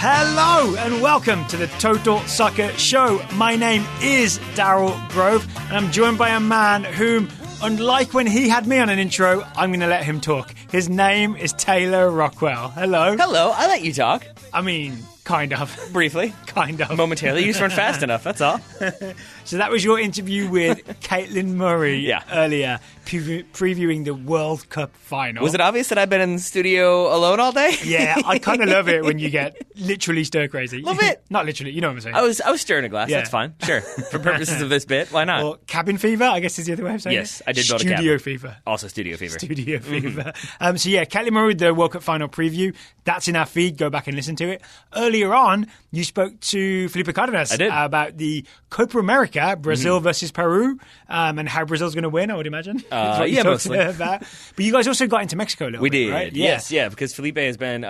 Hello and welcome to the Total Soccer Show. My name is Daryl Grove and I'm joined by a man whom, unlike when he had me on an intro, I'm going to let him talk. His name is Taylor Rockwell. Hello. Hello, I let you talk. I mean, kind of. Briefly. Kind of. Momentarily. You just weren't fast enough, that's all. So that was your interview with Caitlin Murray earlier, previewing the World Cup final. Was it obvious that I've been in the studio alone all day? Yeah, I kind of love it when you get literally stir crazy. Love it. Not literally, you know what I'm saying. I was stirring a glass, that's fine. Sure. For purposes of this bit, why not? Or cabin fever, I guess is the other way of saying it. Yes, I did build a cabin. Studio fever. Also studio fever. Studio fever. So yeah, Caitlin Murray, the World Cup final preview. That's in our feed. Go back and listen to it. Earlier on, you spoke to Felipe Cardenas about the Copa America, Brazil versus Peru, and how Brazil's going to win, I would imagine. Yeah, mostly. About. But you guys also got into Mexico a little bit, did, right? Yes, yeah, because Felipe has been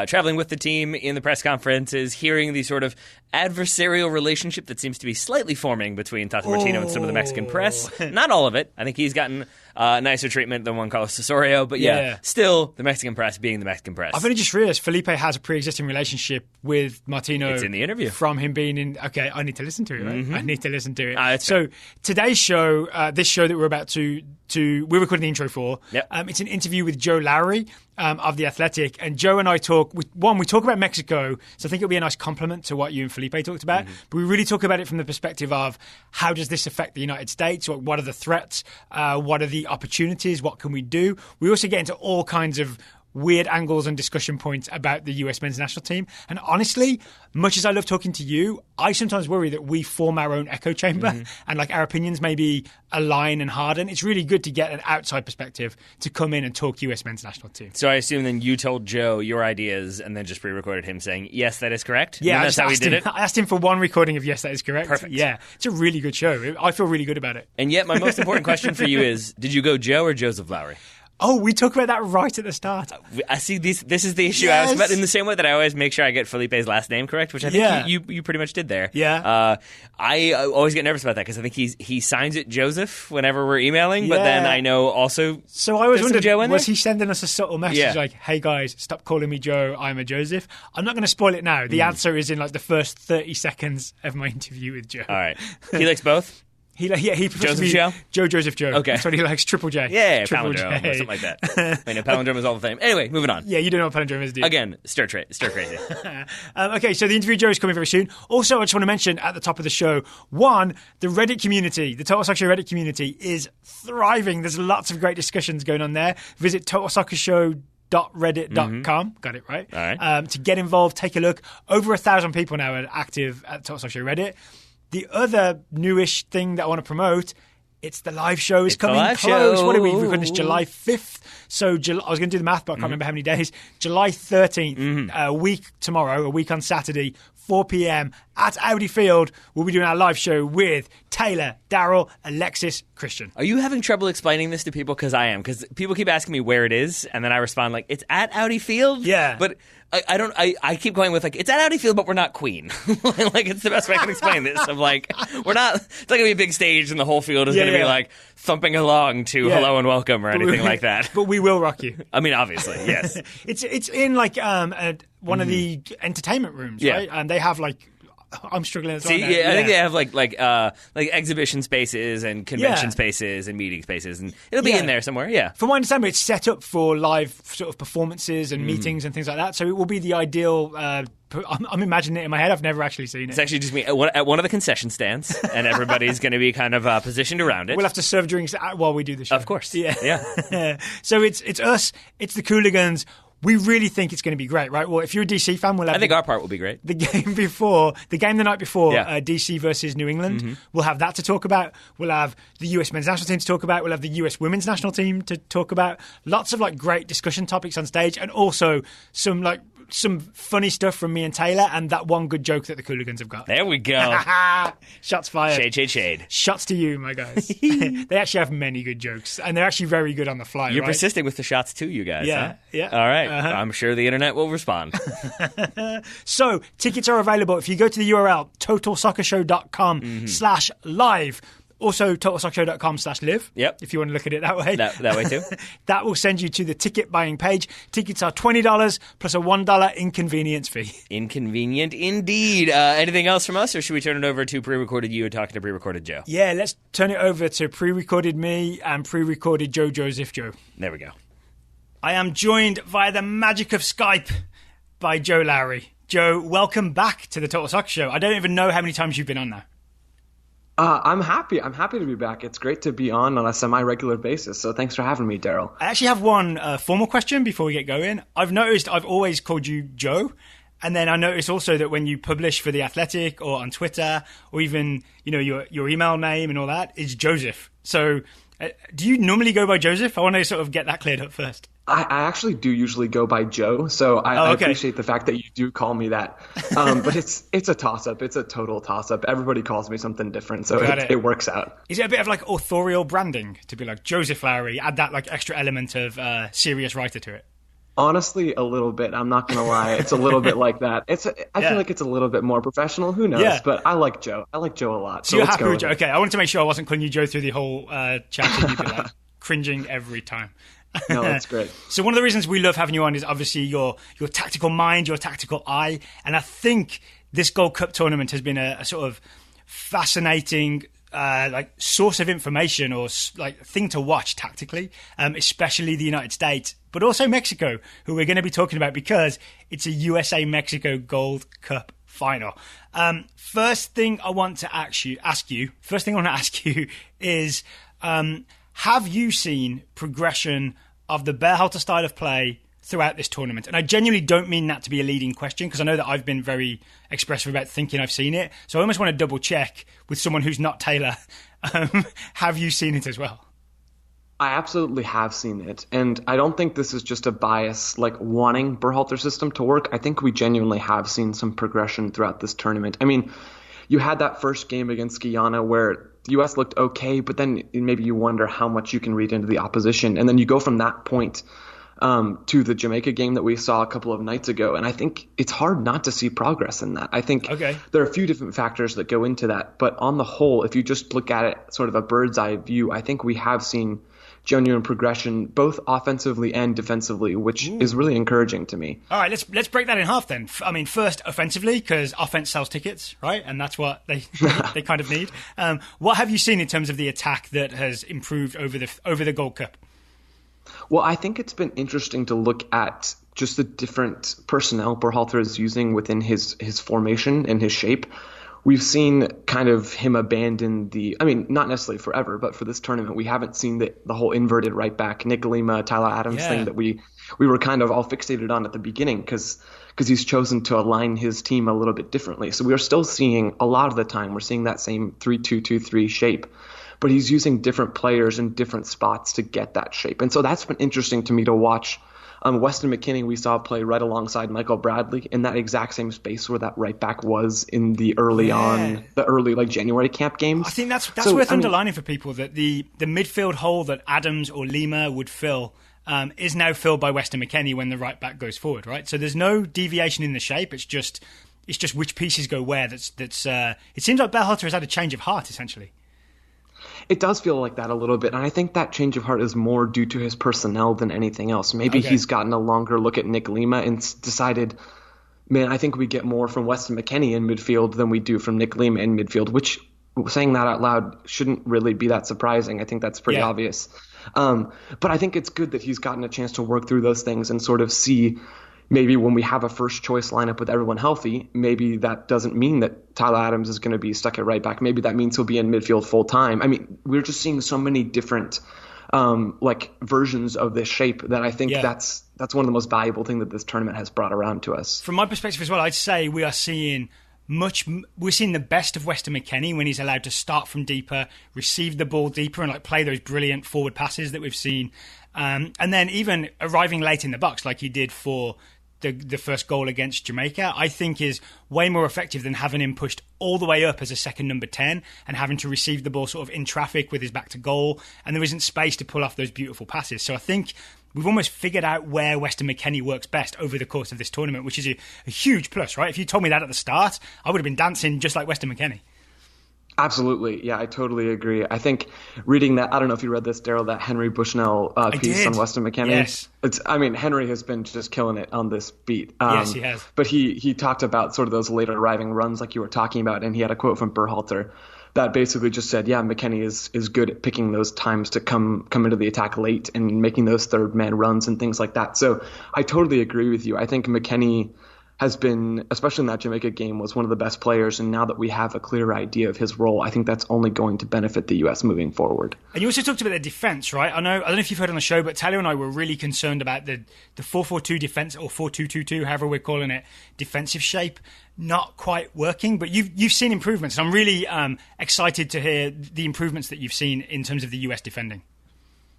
traveling with the team in the press conferences, hearing the sort of adversarial relationship that seems to be slightly forming between Tata Martino and some of the Mexican press. Not all of it. I think he's gotten nicer treatment than Juan Carlos Osorio, but still the Mexican press being the Mexican press. I've only just realised Felipe has a pre-existing relationship with Martino. It's in the interview. From him being in... Okay, I need to listen to it, right? I need to listen to it. So today's show, this show that we're about to we're recording the intro for, it's an interview with Joe Lowery of The Athletic, and Joe and I talk, we talk about Mexico, so I think it'll be a nice compliment to what you and Felipe talked about, but we really talk about it from the perspective of how does this affect the United States, what are the threats, what are the opportunities, what can we do? We also get into all kinds of weird angles and discussion points about the US men's national team. And honestly, much as I love talking to you, I sometimes worry that we form our own echo chamber and like our opinions maybe align and harden. It's really good to get an outside perspective to come in and talk US men's national team. So I assume then you told Joe your ideas and then just pre-recorded him saying, yes, that is correct? Yeah, that's how he did it? I asked him for one recording of yes, that is correct. Perfect. Yeah, it's a really good show. I feel really good about it. And yet my most important question for you is, did you go Joe or Joseph Lowery? Oh, we talk about that right at the start. I see. This is the issue. Yes. I was in the same way that I always make sure I get Felipe's last name correct, which I think you pretty much did there. Yeah. I always get nervous about that because I think he signs it Joseph whenever we're emailing, but then I know also. So I always wondered, Joe was he sending us a subtle message like, "Hey guys, stop calling me Joe. I'm a Joseph." I'm not going to spoil it now. The answer is in like the first 30 seconds of my interview with Joe. All right. He likes both. He prefers Joseph Joe? Joe Joseph Joe. Okay. That's what he likes. Triple J. Yeah, Triple palindrome J. or something like that. I know palindrome is all the fame. Anyway, moving on. Yeah, you don't know what palindrome is, do you? Again, stir crazy. Okay, so the interview Joe is coming very soon. Also, I just want to mention at the top of the show, one, the Reddit community, the Total Soccer Show Reddit community is thriving. There's lots of great discussions going on there. Visit totalsoccershow.reddit.com. Got it right. All right. To get involved, take a look. Over 1,000 people now are active at Total Soccer Show Reddit. The other newish thing that I want to promote, it's the live show is coming close. What are we? We're recording this July 5th. So I was going to do the math, but I can't remember how many days. July 13th, a week tomorrow, a week on Saturday, 4 p.m. at Audi Field. We'll be doing our live show with Taylor, Daryl, Alexis, Christian. Are you having trouble explaining this to people? Because I am. Because people keep asking me where it is, and then I respond like, it's at Audi Field? Yeah. But I don't. I keep going with like, it's at Audi Field, but we're not Queen. Like, it's the best way I can explain this. Of like, we're not. It's not gonna be a big stage, and the whole field is gonna be like thumping along to "Hello and Welcome" or anything like that. But we will rock you. I mean, obviously, yes. It's in like one of the entertainment rooms, right? And they have like. I'm struggling as well. See, I think they have like exhibition spaces and convention spaces and meeting spaces, and it'll be in there somewhere. Yeah. From my understanding, it's set up for live sort of performances and meetings and things like that. So it will be the ideal. I'm imagining it in my head. I've never actually seen it. It's actually just me at one of the concession stands, and everybody's going to be kind of positioned around it. We'll have to serve drinks while we do the show. Of course. Yeah. So it's us. It's the Cooligans. We really think it's going to be great, right? Well, if you're a DC fan, we'll have... I think our part will be great. The game the night before, DC versus New England, we'll have that to talk about. We'll have the US men's national team to talk about. We'll have the US women's national team to talk about. Lots of like great discussion topics on stage, and also some funny stuff from me and Taylor, and that one good joke that the Cooligans have got. There we go. Shots fired. Shade. Shots to you, my guys. They actually have many good jokes, and they're actually very good on the fly. You're persisting with the shots too, you guys. Yeah, huh? yeah. All right. I'm sure the internet will respond. So tickets are available if you go to the URL totalsoccershow.com/live. Also, TotalSoccerShow.com/live. Yep. If you want to look at it that way. That way too. That will send you to the ticket buying page. Tickets are $20 plus a $1 inconvenience fee. Inconvenient indeed. Anything else from us, or should we turn it over to pre-recorded you and talking to pre-recorded Joe? Yeah, let's turn it over to pre-recorded me and pre-recorded Joseph Joe. There we go. I am joined via the magic of Skype by Joe Lowery. Joe, welcome back to the Total Soccer Show. I don't even know how many times you've been on now. I'm happy. I'm happy to be back. It's great to be on a semi-regular basis. So thanks for having me, Daryl. I actually have one formal question before we get going. I've noticed I've always called you Joe. And then I noticed also that when you publish for The Athletic or on Twitter or even, your email name and all that, it's Joseph. So do you normally go by Joseph? I want to sort of get that cleared up first. I actually do usually go by Joe, so I appreciate the fact that you do call me that. But it's a toss-up. It's a total toss-up. Everybody calls me something different, so it works out. Is it a bit of like authorial branding to be like Joseph Lowery, add that like extra element of serious writer to it? Honestly, a little bit. I'm not going to lie. It's a little bit like that. I feel like it's a little bit more professional. Who knows? Yeah. But I like Joe. I like Joe a lot. So you're happy with Joe? Okay, I wanted to make sure I wasn't calling you Joe through the whole chat and you'd be like cringing every time. No, that's great. So one of the reasons we love having you on is obviously your tactical mind, your tactical eye. And I think this Gold Cup tournament has been a sort of fascinating source of information or like thing to watch tactically, especially the United States, but also Mexico, who we're going to be talking about because it's a USA-Mexico Gold Cup final. First thing I want to ask you is, have you seen progression of the Berhalter style of play throughout this tournament? And I genuinely don't mean that to be a leading question because I know that I've been very expressive about thinking I've seen it. So I almost want to double check with someone who's not Taylor. Have you seen it as well? I absolutely have seen it. And I don't think this is just a bias like wanting Berhalter's system to work. I think we genuinely have seen some progression throughout this tournament. I mean, you had that first game against Guyana where the U.S. looked okay, but then maybe you wonder how much you can read into the opposition. And then you go from that point to the Jamaica game that we saw a couple of nights ago. And I think it's hard not to see progress in that. I think there are a few different factors that go into that. But on the whole, if you just look at it sort of a bird's eye view, I think we have seen genuine progression both offensively and defensively, which is really encouraging to me. All right, let's break that in half then. I mean, first offensively, because offense sells tickets, right? And that's what they kind of need. What have you seen in terms of the attack that has improved over the Gold Cup? Well, I think it's been interesting to look at just the different personnel Berhalter is using within his formation and his shape. We've seen kind of him abandon not necessarily forever, but for this tournament, we haven't seen the whole inverted right back, Nick Lima, Tyler Adams thing that we were kind of all fixated on at the beginning because he's chosen to align his team a little bit differently. So we are still seeing a lot of the time, we're seeing that same 3-2-2-3 shape, but he's using different players in different spots to get that shape. And so that's been interesting to me to watch. Weston McKennie we saw play right alongside Michael Bradley in that exact same space where that right back was in the early like January camp games. I think that's worth underlining for people that the midfield hole that Adams or Lima would fill is now filled by Weston McKennie when the right back goes forward, right? So there's no deviation in the shape. It's just which pieces go where. It seems like Berhalter has had a change of heart essentially. It does feel like that a little bit, and I think that change of heart is more due to his personnel than anything else. Maybe he's gotten a longer look at Nick Lima and decided, man, I think we get more from Weston McKennie in midfield than we do from Nick Lima in midfield, which, saying that out loud, shouldn't really be that surprising. I think that's pretty obvious. But I think it's good that he's gotten a chance to work through those things and sort of see maybe when we have a first choice lineup with everyone healthy, maybe that doesn't mean that Tyler Adams is going to be stuck at right back. Maybe that means he'll be in midfield full time. I mean, we're just seeing so many different versions of this shape that I think that's one of the most valuable things that this tournament has brought around to us. From my perspective as well, I'd say we're seeing the best of Weston McKennie when he's allowed to start from deeper, receive the ball deeper, and like play those brilliant forward passes that we've seen. And then even arriving late in the box like he did for the first goal against Jamaica, I think is way more effective than having him pushed all the way up as a second number 10 and having to receive the ball sort of in traffic with his back to goal, and there isn't space to pull off those beautiful passes. So I think we've almost figured out where Weston McKennie works best over the course of this tournament, which is a huge plus, right? If you told me that at the start, I would have been dancing just like Weston McKennie. Absolutely. Yeah, I totally agree. I think reading that, I don't know if you read this, Daryl, that Henry Bushnell piece on Weston McKennie. Yes. Henry has been just killing it on this beat. Yes, he has. But he talked about sort of those later arriving runs like you were talking about, and he had a quote from Berhalter that basically just said, yeah, McKennie is good at picking those times to come into the attack late and making those third man runs and things like that. So I totally agree with you. I think McKennie has been, especially in that Jamaica game, was one of the best players. And now that we have a clearer idea of his role, I think that's only going to benefit the U.S. moving forward. And you also talked about their defense, right? I don't know if you've heard on the show, but Taylor and I were really concerned about the 4-4-2 defense, or 4-2-2-2, however we're calling it, defensive shape, not quite working. But you've seen improvements. And I'm really excited to hear the improvements that you've seen in terms of the U.S. defending.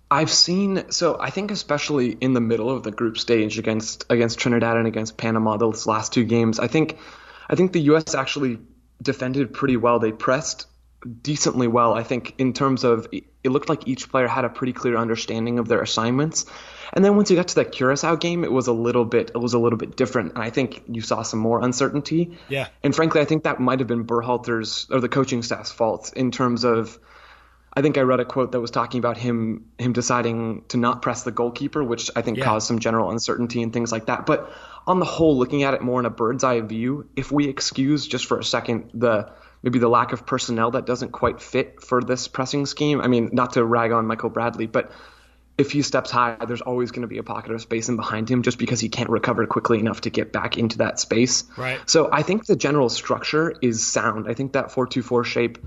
I think especially in the middle of the group stage against Trinidad and against Panama, those last two games, I think the U.S. actually defended pretty well. They pressed decently well. I think in terms of, it looked like each player had a pretty clear understanding of their assignments. And then once you got to that Curacao game, it was a little bit different. And I think you saw some more uncertainty. Yeah. And frankly, I think that might have been Berhalter's or the coaching staff's fault in terms of, I think I read a quote that was talking about him deciding to not press the goalkeeper, which I think caused some general uncertainty and things like that. But on the whole, looking at it more in a bird's eye view, if we excuse just for a second maybe the lack of personnel that doesn't quite fit for this pressing scheme, I mean, not to rag on Michael Bradley, but if he steps high, there's always going to be a pocket of space in behind him just because he can't recover quickly enough to get back into that space. Right. So I think the general structure is sound. I think that 4-2-4 shape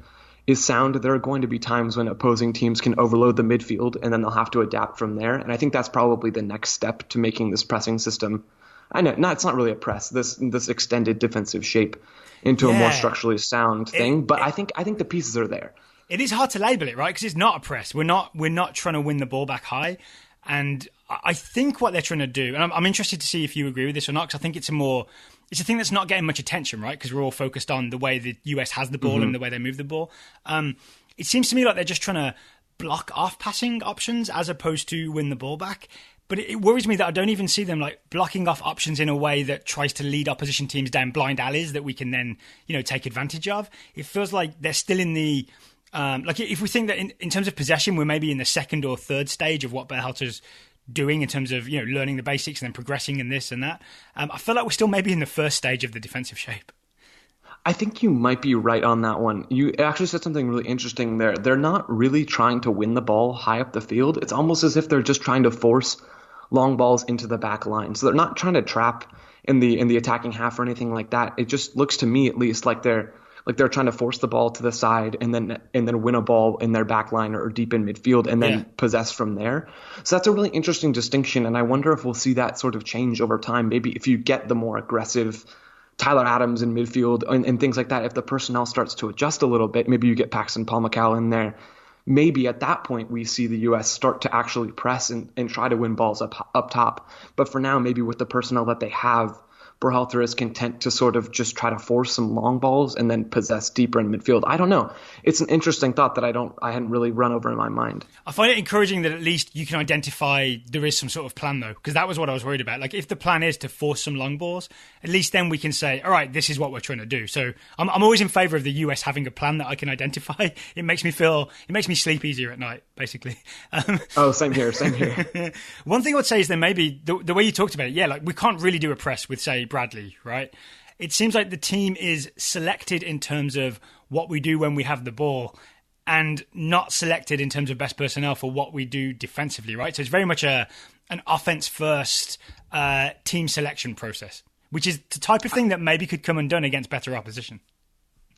is sound. There are going to be times when opposing teams can overload the midfield and then they'll have to adapt from there. And I think that's probably the next step to making this pressing system, I know, it's not really a press, this extended defensive shape into a more structurally sound thing. But I think the pieces are there. It is hard to label it, right? Because it's not a press. We're not trying to win the ball back high. And I think what they're trying to do, and I'm interested to see if you agree with this or not, because I think it's a thing that's not getting much attention, right? Because we're all focused on the way the US has the ball and the way they move the ball. It seems to me like they're just trying to block off passing options as opposed to win the ball back. But it worries me that I don't even see them like blocking off options in a way that tries to lead opposition teams down blind alleys that we can then, take advantage of. It feels like they're still in the if we think that in terms of possession, we're maybe in the second or third stage of what Berhalter's doing in terms of learning the basics and then progressing in this and that. I feel like we're still maybe in the first stage of the defensive shape. I think you might be right on that one. You actually said something really interesting there. They're not really trying to win the ball high up the field. It's almost as if they're just trying to force long balls into the back line. So they're not trying to trap in the attacking half or anything like that. It just looks to me at least like they're trying to force the ball to the side and then win a ball in their back line or deep in midfield and then possess from there. So that's a really interesting distinction, and I wonder if we'll see that sort of change over time. Maybe if you get the more aggressive Tyler Adams in midfield and things like that, if the personnel starts to adjust a little bit, maybe you get Paxton Pomykal in there. Maybe at that point we see the U.S. start to actually press and try to win balls up top. But for now, maybe with the personnel that they have, Berhalter is content to sort of just try to force some long balls and then possess deeper in midfield. I don't know. It's an interesting thought that I hadn't really run over in my mind. I find it encouraging that at least you can identify there is some sort of plan, though, because that was what I was worried about. Like, if the plan is to force some long balls, at least then we can say, all right, this is what we're trying to do. So I'm always in favour of the US having a plan that I can identify. It makes me sleep easier at night, basically. Same here. One thing I would say is then maybe the way you talked about it, like we can't really do a press with, say, Bradley, right? It seems like the team is selected in terms of what we do when we have the ball and not selected in terms of best personnel for what we do defensively, right? So it's very much an offense-first team selection process, which is the type of thing that maybe could come undone against better opposition.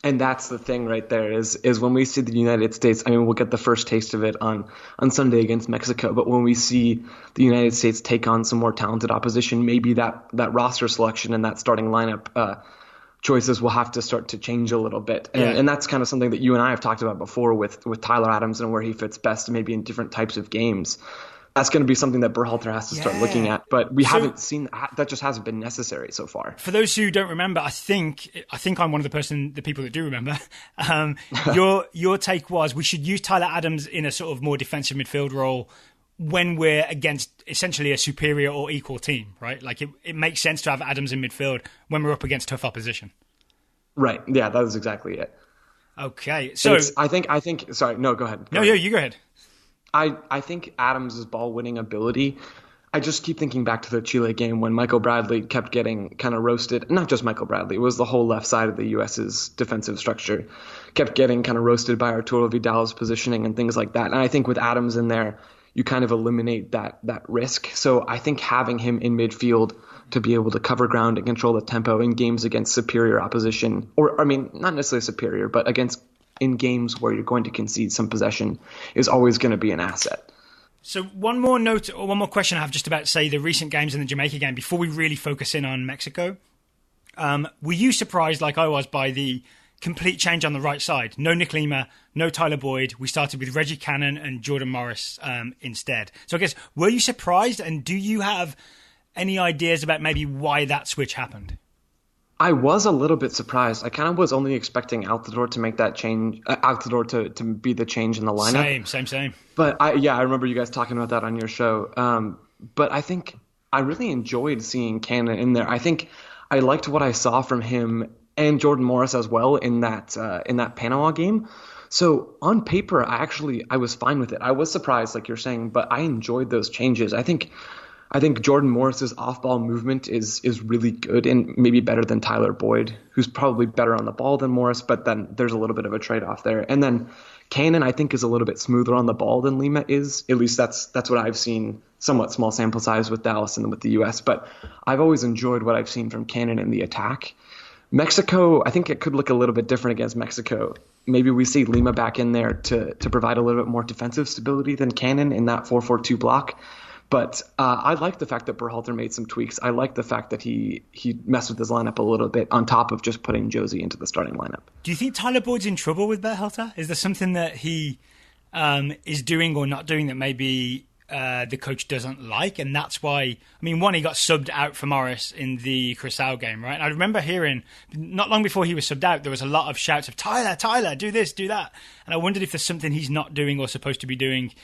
And that's the thing right there is when we see the United States, I mean, we'll get the first taste of it on Sunday against Mexico, but when we see the United States take on some more talented opposition, maybe that roster selection and that starting lineup choices will have to start to change a little bit. And that's kind of something that you and I have talked about before with Tyler Adams and where he fits best maybe in different types of games. That's going to be something that Berhalter has to start looking at, but we haven't seen that. Just hasn't been necessary so far. For those who don't remember, I think I'm one of the people that do remember. Your take was we should use Tyler Adams in a sort of more defensive midfield role when we're against essentially a superior or equal team, right? Like it makes sense to have Adams in midfield when we're up against tough opposition. Right. Yeah, that is exactly it. Okay, so I think. Sorry, no, go ahead. No, you go ahead. I think Adams' ball winning ability. I just keep thinking back to the Chile game when Michael Bradley kept getting kind of roasted. Not just Michael Bradley, it was the whole left side of the U.S.'s defensive structure. Kept getting kind of roasted by Arturo Vidal's positioning and things like that. And I think with Adams in there, you kind of eliminate that risk. So I think having him in midfield to be able to cover ground and control the tempo in games against superior opposition, or I mean, not necessarily superior, but in games where you're going to concede some possession is always going to be an asset. So one more note or one more question I have just about, say, the recent games and the Jamaica game before we really focus in on Mexico. Were you surprised, like I was, by the complete change on the right side? No Nick Lima, no Tyler Boyd. We started with Reggie Cannon and Jordan Morris instead. So I guess, were you surprised, and do you have any ideas about maybe why that switch happened? I was a little bit surprised. I kind of was only expecting Altidore to make that change, Altidore to be the change in the lineup. Same. But I remember you guys talking about that on your show. But I think I really enjoyed seeing Cannon in there. I think I liked what I saw from him and Jordan Morris as well in that Panama game. So on paper, I was fine with it. I was surprised, like you're saying, but I enjoyed those changes. I think Jordan Morris's off-ball movement is really good and maybe better than Tyler Boyd, who's probably better on the ball than Morris, but then there's a little bit of a trade-off there. And then Cannon, I think, is a little bit smoother on the ball than Lima is. At least that's what I've seen, somewhat small sample size with Dallas and with the U.S., but I've always enjoyed what I've seen from Cannon in the attack. Mexico, I think it could look a little bit different against Mexico. Maybe we see Lima back in there to provide a little bit more defensive stability than Cannon in that 4-4-2 block. But I like the fact that Berhalter made some tweaks. I like the fact that he messed with his lineup a little bit on top of just putting Jozy into the starting lineup. Do you think Tyler Boyd's in trouble with Berhalter? Is there something that he is doing or not doing that maybe the coach doesn't like? And that's why, I mean, one, he got subbed out for Morris in the Curaçao game, right? And I remember hearing, not long before he was subbed out, there was a lot of shouts of, Tyler, do this, do that. And I wondered if there's something he's not doing or supposed to be doing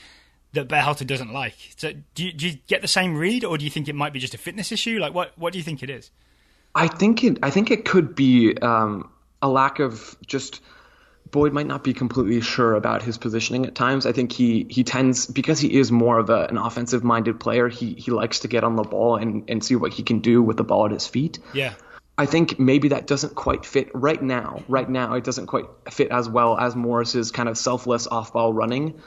that Berhalter doesn't like. So do you get the same read, or do you think it might be just a fitness issue? Like, what do you think it is? I think it could be a lack of just Boyd might not be completely sure about his positioning at times. I think he tends, because he is more of an offensive minded player, he likes to get on the ball and see what he can do with the ball at his feet. Yeah. I think maybe that doesn't quite fit right now. Right now, it doesn't quite fit as well as Morris's kind of selfless off-ball running.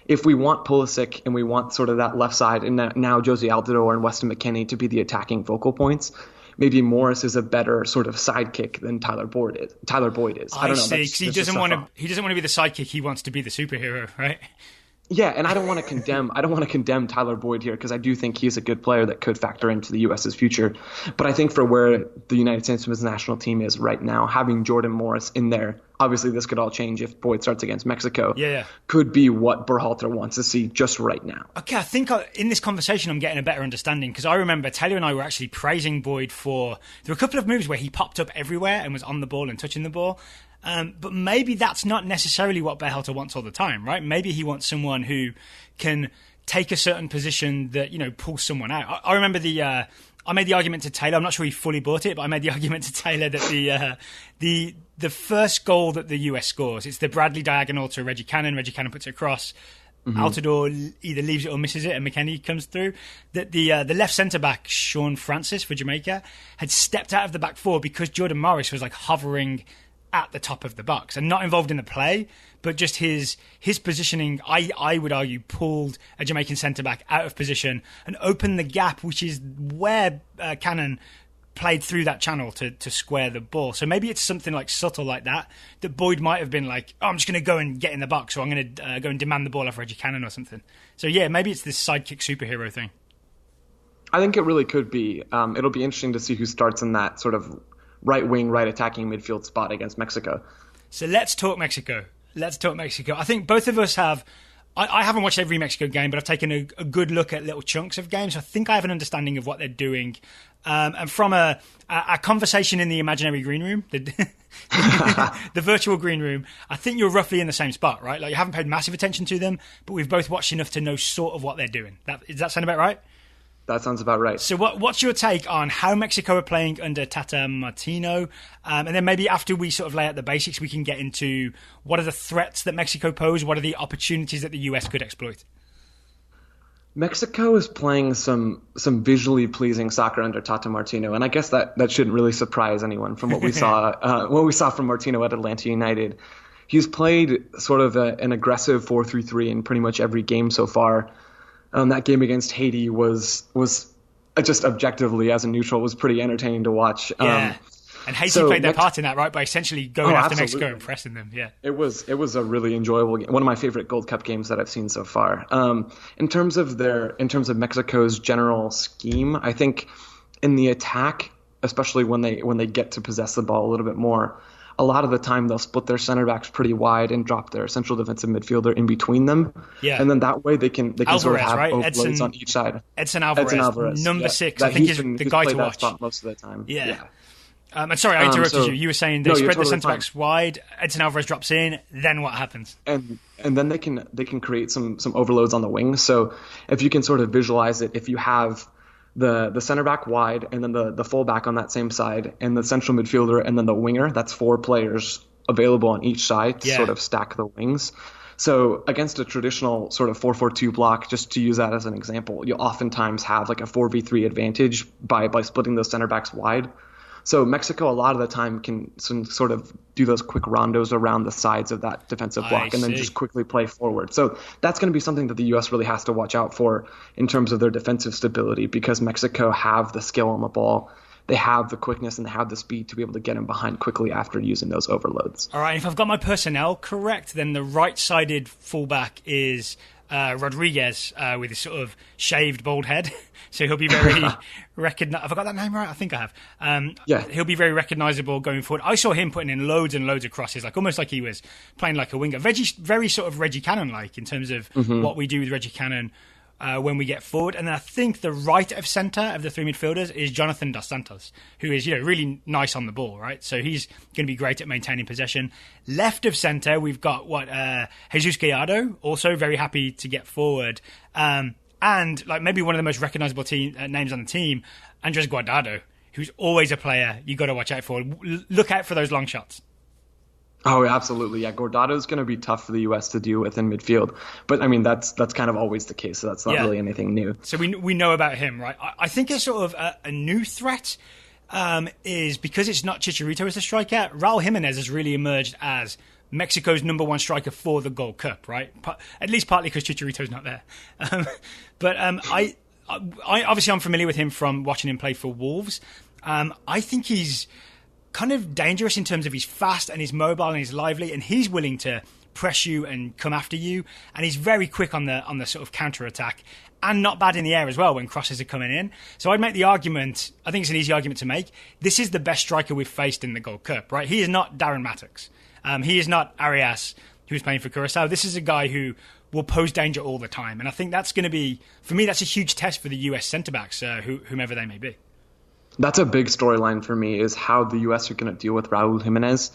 If we want Pulisic and we want sort of that left side and now Jozy Altidore and Weston McKennie to be the attacking focal points, maybe Morris is a better sort of sidekick than Tyler Boyd is. I don't know. See, he doesn't want to be the sidekick. He wants to be the superhero, right? Yeah, and I don't want to condemn Tyler Boyd here, because I do think he's a good player that could factor into the U.S.'s future. But I think for where the United States women's national team is right now, having Jordan Morris in there, obviously this could all change if Boyd starts against Mexico, could be what Berhalter wants to see just right now. Okay, I think in this conversation I'm getting a better understanding, because I remember Taylor and I were actually praising Boyd for, there were a couple of moves where he popped up everywhere and was on the ball and touching the ball. But maybe that's not necessarily what Berhalter wants all the time, right? Maybe he wants someone who can take a certain position that, pulls someone out. I remember I made the argument to Taylor, I'm not sure he fully bought it, but I made the argument to Taylor that the first goal that the US scores, it's the Bradley diagonal to Reggie Cannon puts it across, Altidore either leaves it or misses it, and McKennie comes through. That the left centre-back, Sean Francis for Jamaica, had stepped out of the back four because Jordan Morris was like hovering at the top of the box and not involved in the play, but just his positioning, I would argue, pulled a Jamaican centre-back out of position and opened the gap, which is where Cannon played through that channel to square the ball. So maybe it's something like subtle like that Boyd might have been like, I'm just going to go and get in the box, or I'm going to go and demand the ball off Reggie Cannon or something. So yeah, maybe it's this sidekick superhero thing. I think it really could be. It'll be interesting to see who starts in that sort of right wing, right attacking midfield spot against Mexico. So let's talk Mexico. I think both of us have. I haven't watched every Mexico game, but I've taken a good look at little chunks of games. So I think I have an understanding of what they're doing. And from a conversation in the imaginary green room, the virtual green room, I think you're roughly in the same spot, right? Like, you haven't paid massive attention to them, but we've both watched enough to know sort of what they're doing. Does that sound about right? That sounds about right. So what's your take on how Mexico are playing under Tata Martino? And then maybe after we sort of lay out the basics, we can get into what are the threats that Mexico pose, what are the opportunities that the US could exploit? Mexico is playing some visually pleasing soccer under Tata Martino, and I guess that shouldn't really surprise anyone from what we saw from Martino at Atlanta United. He's played sort of an aggressive 4-3-3 in pretty much every game so far. That game against Haiti was just objectively, as a neutral, was pretty entertaining to watch. Yeah. And Haiti played their part in that, right? By essentially going after Mexico and pressing them. Yeah, it was a really enjoyable game. One of my favorite Gold Cup games that I've seen so far. In terms of Mexico's general scheme, I think in the attack, especially when they get to possess the ball a little bit more, a lot of the time they'll split their center backs pretty wide and drop their central defensive midfielder in between them. Yeah. And then that way they can Alvarez, sort of have right? overloads on each side. Edson Alvarez, number 6. I think he's the guy to watch. That spot most of the time. Yeah. And sorry, I interrupted you. You were saying they spread the centre backs wide. Edson Alvarez drops in. Then what happens? And then they can create some overloads on the wings. So if you can sort of visualize it, if you have the center back wide and then the full back on that same side and the central midfielder and then the winger, that's 4 players available on each side to sort of stack the wings. So against a traditional sort of 4-4-2 block, just to use that as an example, you'll oftentimes have like a 4v3 advantage by splitting those center backs wide. So Mexico a lot of the time can sort of do those quick rondos around the sides of that defensive block and then just quickly play forward. So that's going to be something that the U.S. really has to watch out for in terms of their defensive stability, because Mexico have the skill on the ball. They have the quickness and they have the speed to be able to get in behind quickly after using those overloads. All right, if I've got my personnel correct, then the right-sided fullback is Rodriguez with his sort of shaved bald head. So he'll be very recognizable. Have I got that name right? I think I have. He'll be very recognizable going forward. I saw him putting in loads and loads of crosses, like almost like he was playing like a winger. Very sort of Reggie Cannon-like in terms of what we do with Reggie Cannon when we get forward. And then I think the right of centre of the 3 midfielders is Jonathan Dos Santos, who is really nice on the ball, right? So he's going to be great at maintaining possession. Left of centre, we've got Jesus Gallardo, also very happy to get forward. And like maybe one of the most recognisable names on the team, Andres Guardado, who's always a player you got to watch out for. Look out for those long shots. Oh, absolutely. Yeah, Guardado's going to be tough for the U.S. to deal with in midfield. But, I mean, that's kind of always the case, so that's not really anything new. So we know about him, right? I think a sort of a new threat is because it's not Chicharito as the striker. Raul Jimenez has really emerged as Mexico's number 1 striker for the Gold Cup, right? At least partly because Chicharito's not there. But I obviously I'm familiar with him from watching him play for Wolves. I think he's kind of dangerous in terms of he's fast and he's mobile and he's lively and he's willing to press you and come after you, and he's very quick on the sort of counter attack and not bad in the air as well when crosses are coming in. So I'd make the argument, I think it's an easy argument to make, this is the best striker we've faced in the Gold Cup, right? He is not Darren Mattocks. He is not Arias, who's playing for Curacao. This is a guy who will pose danger all the time, and I think that's going to be, for me, that's a huge test for the US centre-backs, whomever they may be. That's a big storyline for me, is how the U.S. are going to deal with Raul Jimenez.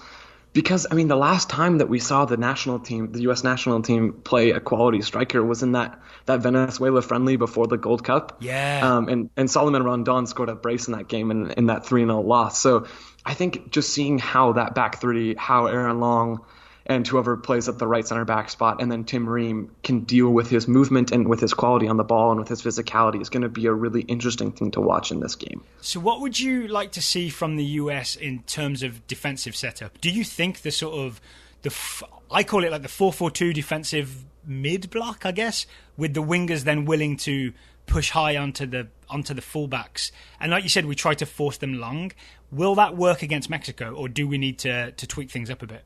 Because, I mean, the last time that we saw the U.S. national team play a quality striker was in that Venezuela friendly before the Gold Cup. Yeah. And Solomon Rondon scored a brace in that game in that 3-0 loss. So I think just seeing how that back 3, how Aaron Long and whoever plays at the right center back spot, and then Tim Ream can deal with his movement and with his quality on the ball and with his physicality is going to be a really interesting thing to watch in this game. So what would you like to see from the US in terms of defensive setup? Do you think the sort of, I call it like the 4-4-2 defensive mid-block, I guess, with the wingers then willing to push high onto the fullbacks, and like you said, we try to force them long. Will that work against Mexico, or do we need to tweak things up a bit?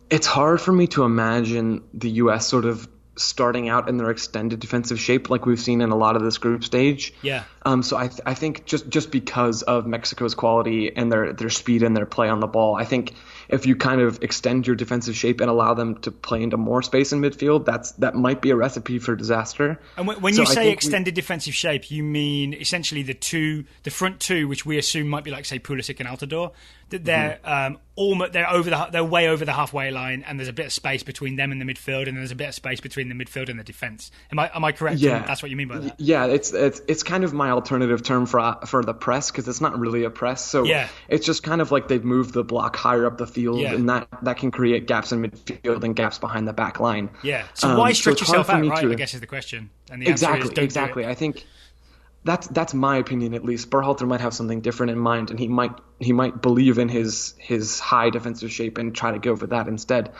It's hard for me to imagine the U.S. sort of starting out in their extended defensive shape like we've seen in a lot of this group stage. Yeah. So I think just because of Mexico's quality and their speed and their play on the ball, I think if you kind of extend your defensive shape and allow them to play into more space in midfield, that might be a recipe for disaster. And when you say extended defensive shape, you mean essentially the front two, which we assume might be like, say, Pulisic and Altidore, that they're they're way over the halfway line, and there's a bit of space between them and the midfield, and there's a bit of space between between the midfield and the defense. Am I correct? Yeah, that's what you mean by that. Yeah, it's kind of my alternative term for the press, because it's not really a press. So it's just kind of like they've moved the block higher up the field, and that can create gaps in midfield and gaps behind the back line. Yeah. So why stretch yourself out? Right, I guess is the question. And the answer is don't do it. I think that's my opinion, at least. Berhalter might have something different in mind, and he might believe in his high defensive shape and try to go for that instead.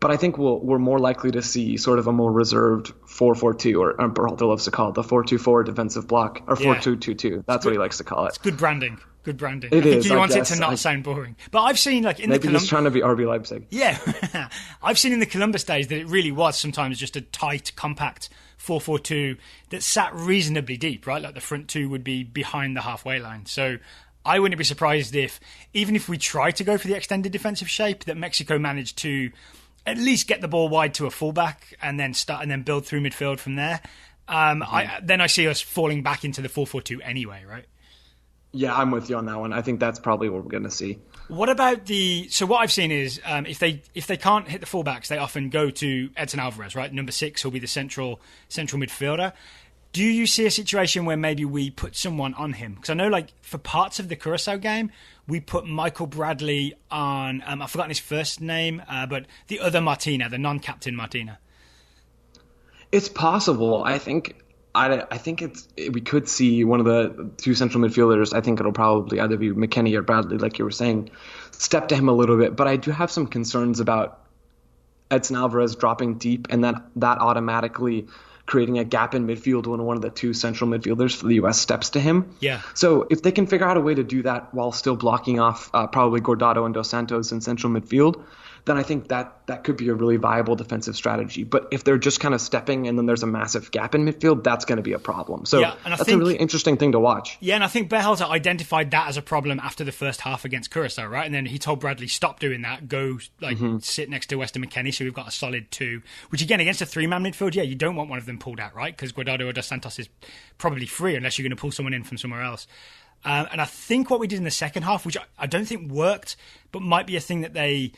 But I think we're more likely to see sort of a more reserved 4-4-2, or Berhalter loves to call it the 4-2-4 defensive block, or 4-2-2-2. That's what he likes to call it. It's good branding. Good branding. I think he wants it to not sound boring. But I've seen maybe he's trying to be RB Leipzig. Yeah. I've seen in the Columbus days that it really was sometimes just a tight, compact 4-4-2 that sat reasonably deep, right? Like the front two would be behind the halfway line. So I wouldn't be surprised if, even if we try to go for the extended defensive shape, that Mexico managed to at least get the ball wide to a fullback and then build through midfield from there. I see us falling back into the 4-4-2 anyway, right? Yeah, I'm with you on that one. I think that's probably what we're going to see. What about so what I've seen is if they can't hit the fullbacks, they often go to Edson Alvarez, right? Number 6 will be the central midfielder. Do you see a situation where maybe we put someone on him? Because I know, like, for parts of the Curacao game, we put Michael Bradley on, I've forgotten his first name, but the other Martina, the non-captain Martina. It's possible. I think we could see one of the two central midfielders. I think it'll probably either be McKennie or Bradley, like you were saying, step to him a little bit. But I do have some concerns about Edson Alvarez dropping deep, and that automatically creating a gap in midfield when one of the two central midfielders for the U.S. steps to him. Yeah. So if they can figure out a way to do that while still blocking off probably Guardado and Dos Santos in central midfield, then I think that could be a really viable defensive strategy. But if they're just kind of stepping and then there's a massive gap in midfield, that's going to be a problem. So that's a really interesting thing to watch. Yeah, and I think Berhalter identified that as a problem after the first half against Curacao, right? And then he told Bradley, stop doing that, go sit next to Weston McKennie, so we've got a solid 2. Which again, against a 3-man midfield, you don't want one of them pulled out, right? Because Guardado or Dos Santos is probably free unless you're going to pull someone in from somewhere else. And I think what we did in the second half, which I don't think worked, but might be a thing that they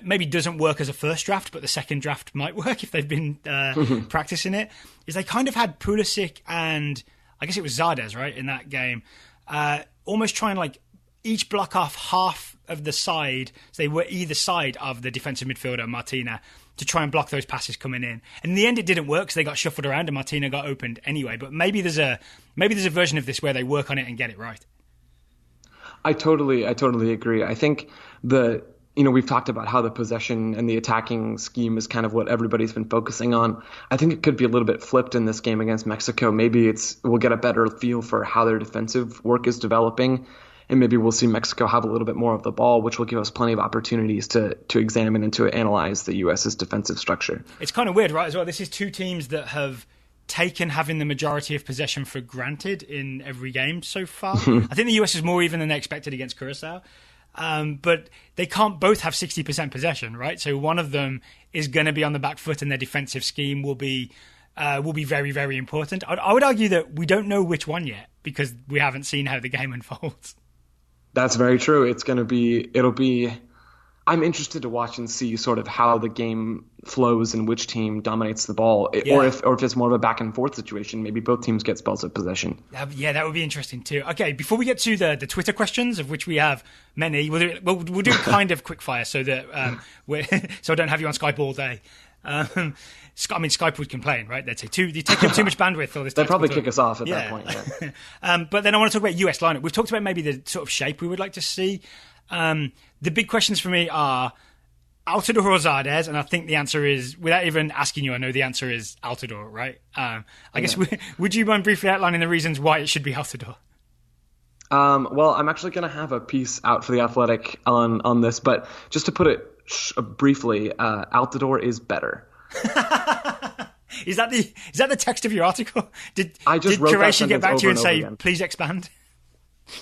maybe doesn't work as a first draft, but the second draft might work if they've been practicing it, is they kind of had Pulisic and I guess it was Zardes, right, in that game, almost trying like each block off half of the side, so they were either side of the defensive midfielder, Martina, to try and block those passes coming in. And in the end, it didn't work, so they got shuffled around and Martina got opened anyway. But maybe there's a version of this where they work on it and get it right. I totally agree. I think we've talked about how the possession and the attacking scheme is kind of what everybody's been focusing on. I think it could be a little bit flipped in this game against Mexico. Maybe we'll get a better feel for how their defensive work is developing, and maybe we'll see Mexico have a little bit more of the ball, which will give us plenty of opportunities to examine and to analyze the U.S.'s defensive structure. It's kind of weird, right, as well? This is two teams that have taken having the majority of possession for granted in every game so far. I think the U.S. is more even than they expected against Curacao. But they can't both have 60% possession, right? So one of them is going to be on the back foot, and their defensive scheme will be very, very important. I would argue that we don't know which one yet because we haven't seen how the game unfolds. That's very true. I'm interested to watch and see sort of how the game flows and which team dominates the ball, or if it's more of a back and forth situation. Maybe both teams get spells of possession. Yeah, that would be interesting too. Okay, before we get to the Twitter questions, of which we have many, we'll do kind of quick fire so that so I don't have you on Skype all day. Skype would complain, right? They'd say, you take up too much bandwidth. All this. They'd probably kick us off at that point. Yeah. But then I want to talk about US lineup. We've talked about maybe the sort of shape we would like to see. The big questions for me are Altidore or Zardes, and I think the answer is, without even asking you, I know the answer is Altidore, right? I guess, would you mind briefly outlining the reasons why it should be Altidore? Well, I'm actually going to have a piece out for The Athletic on this, but just to put it briefly, Altidore is better. Is that the text of your article? Did wrote Curation get back to you and say, please expand?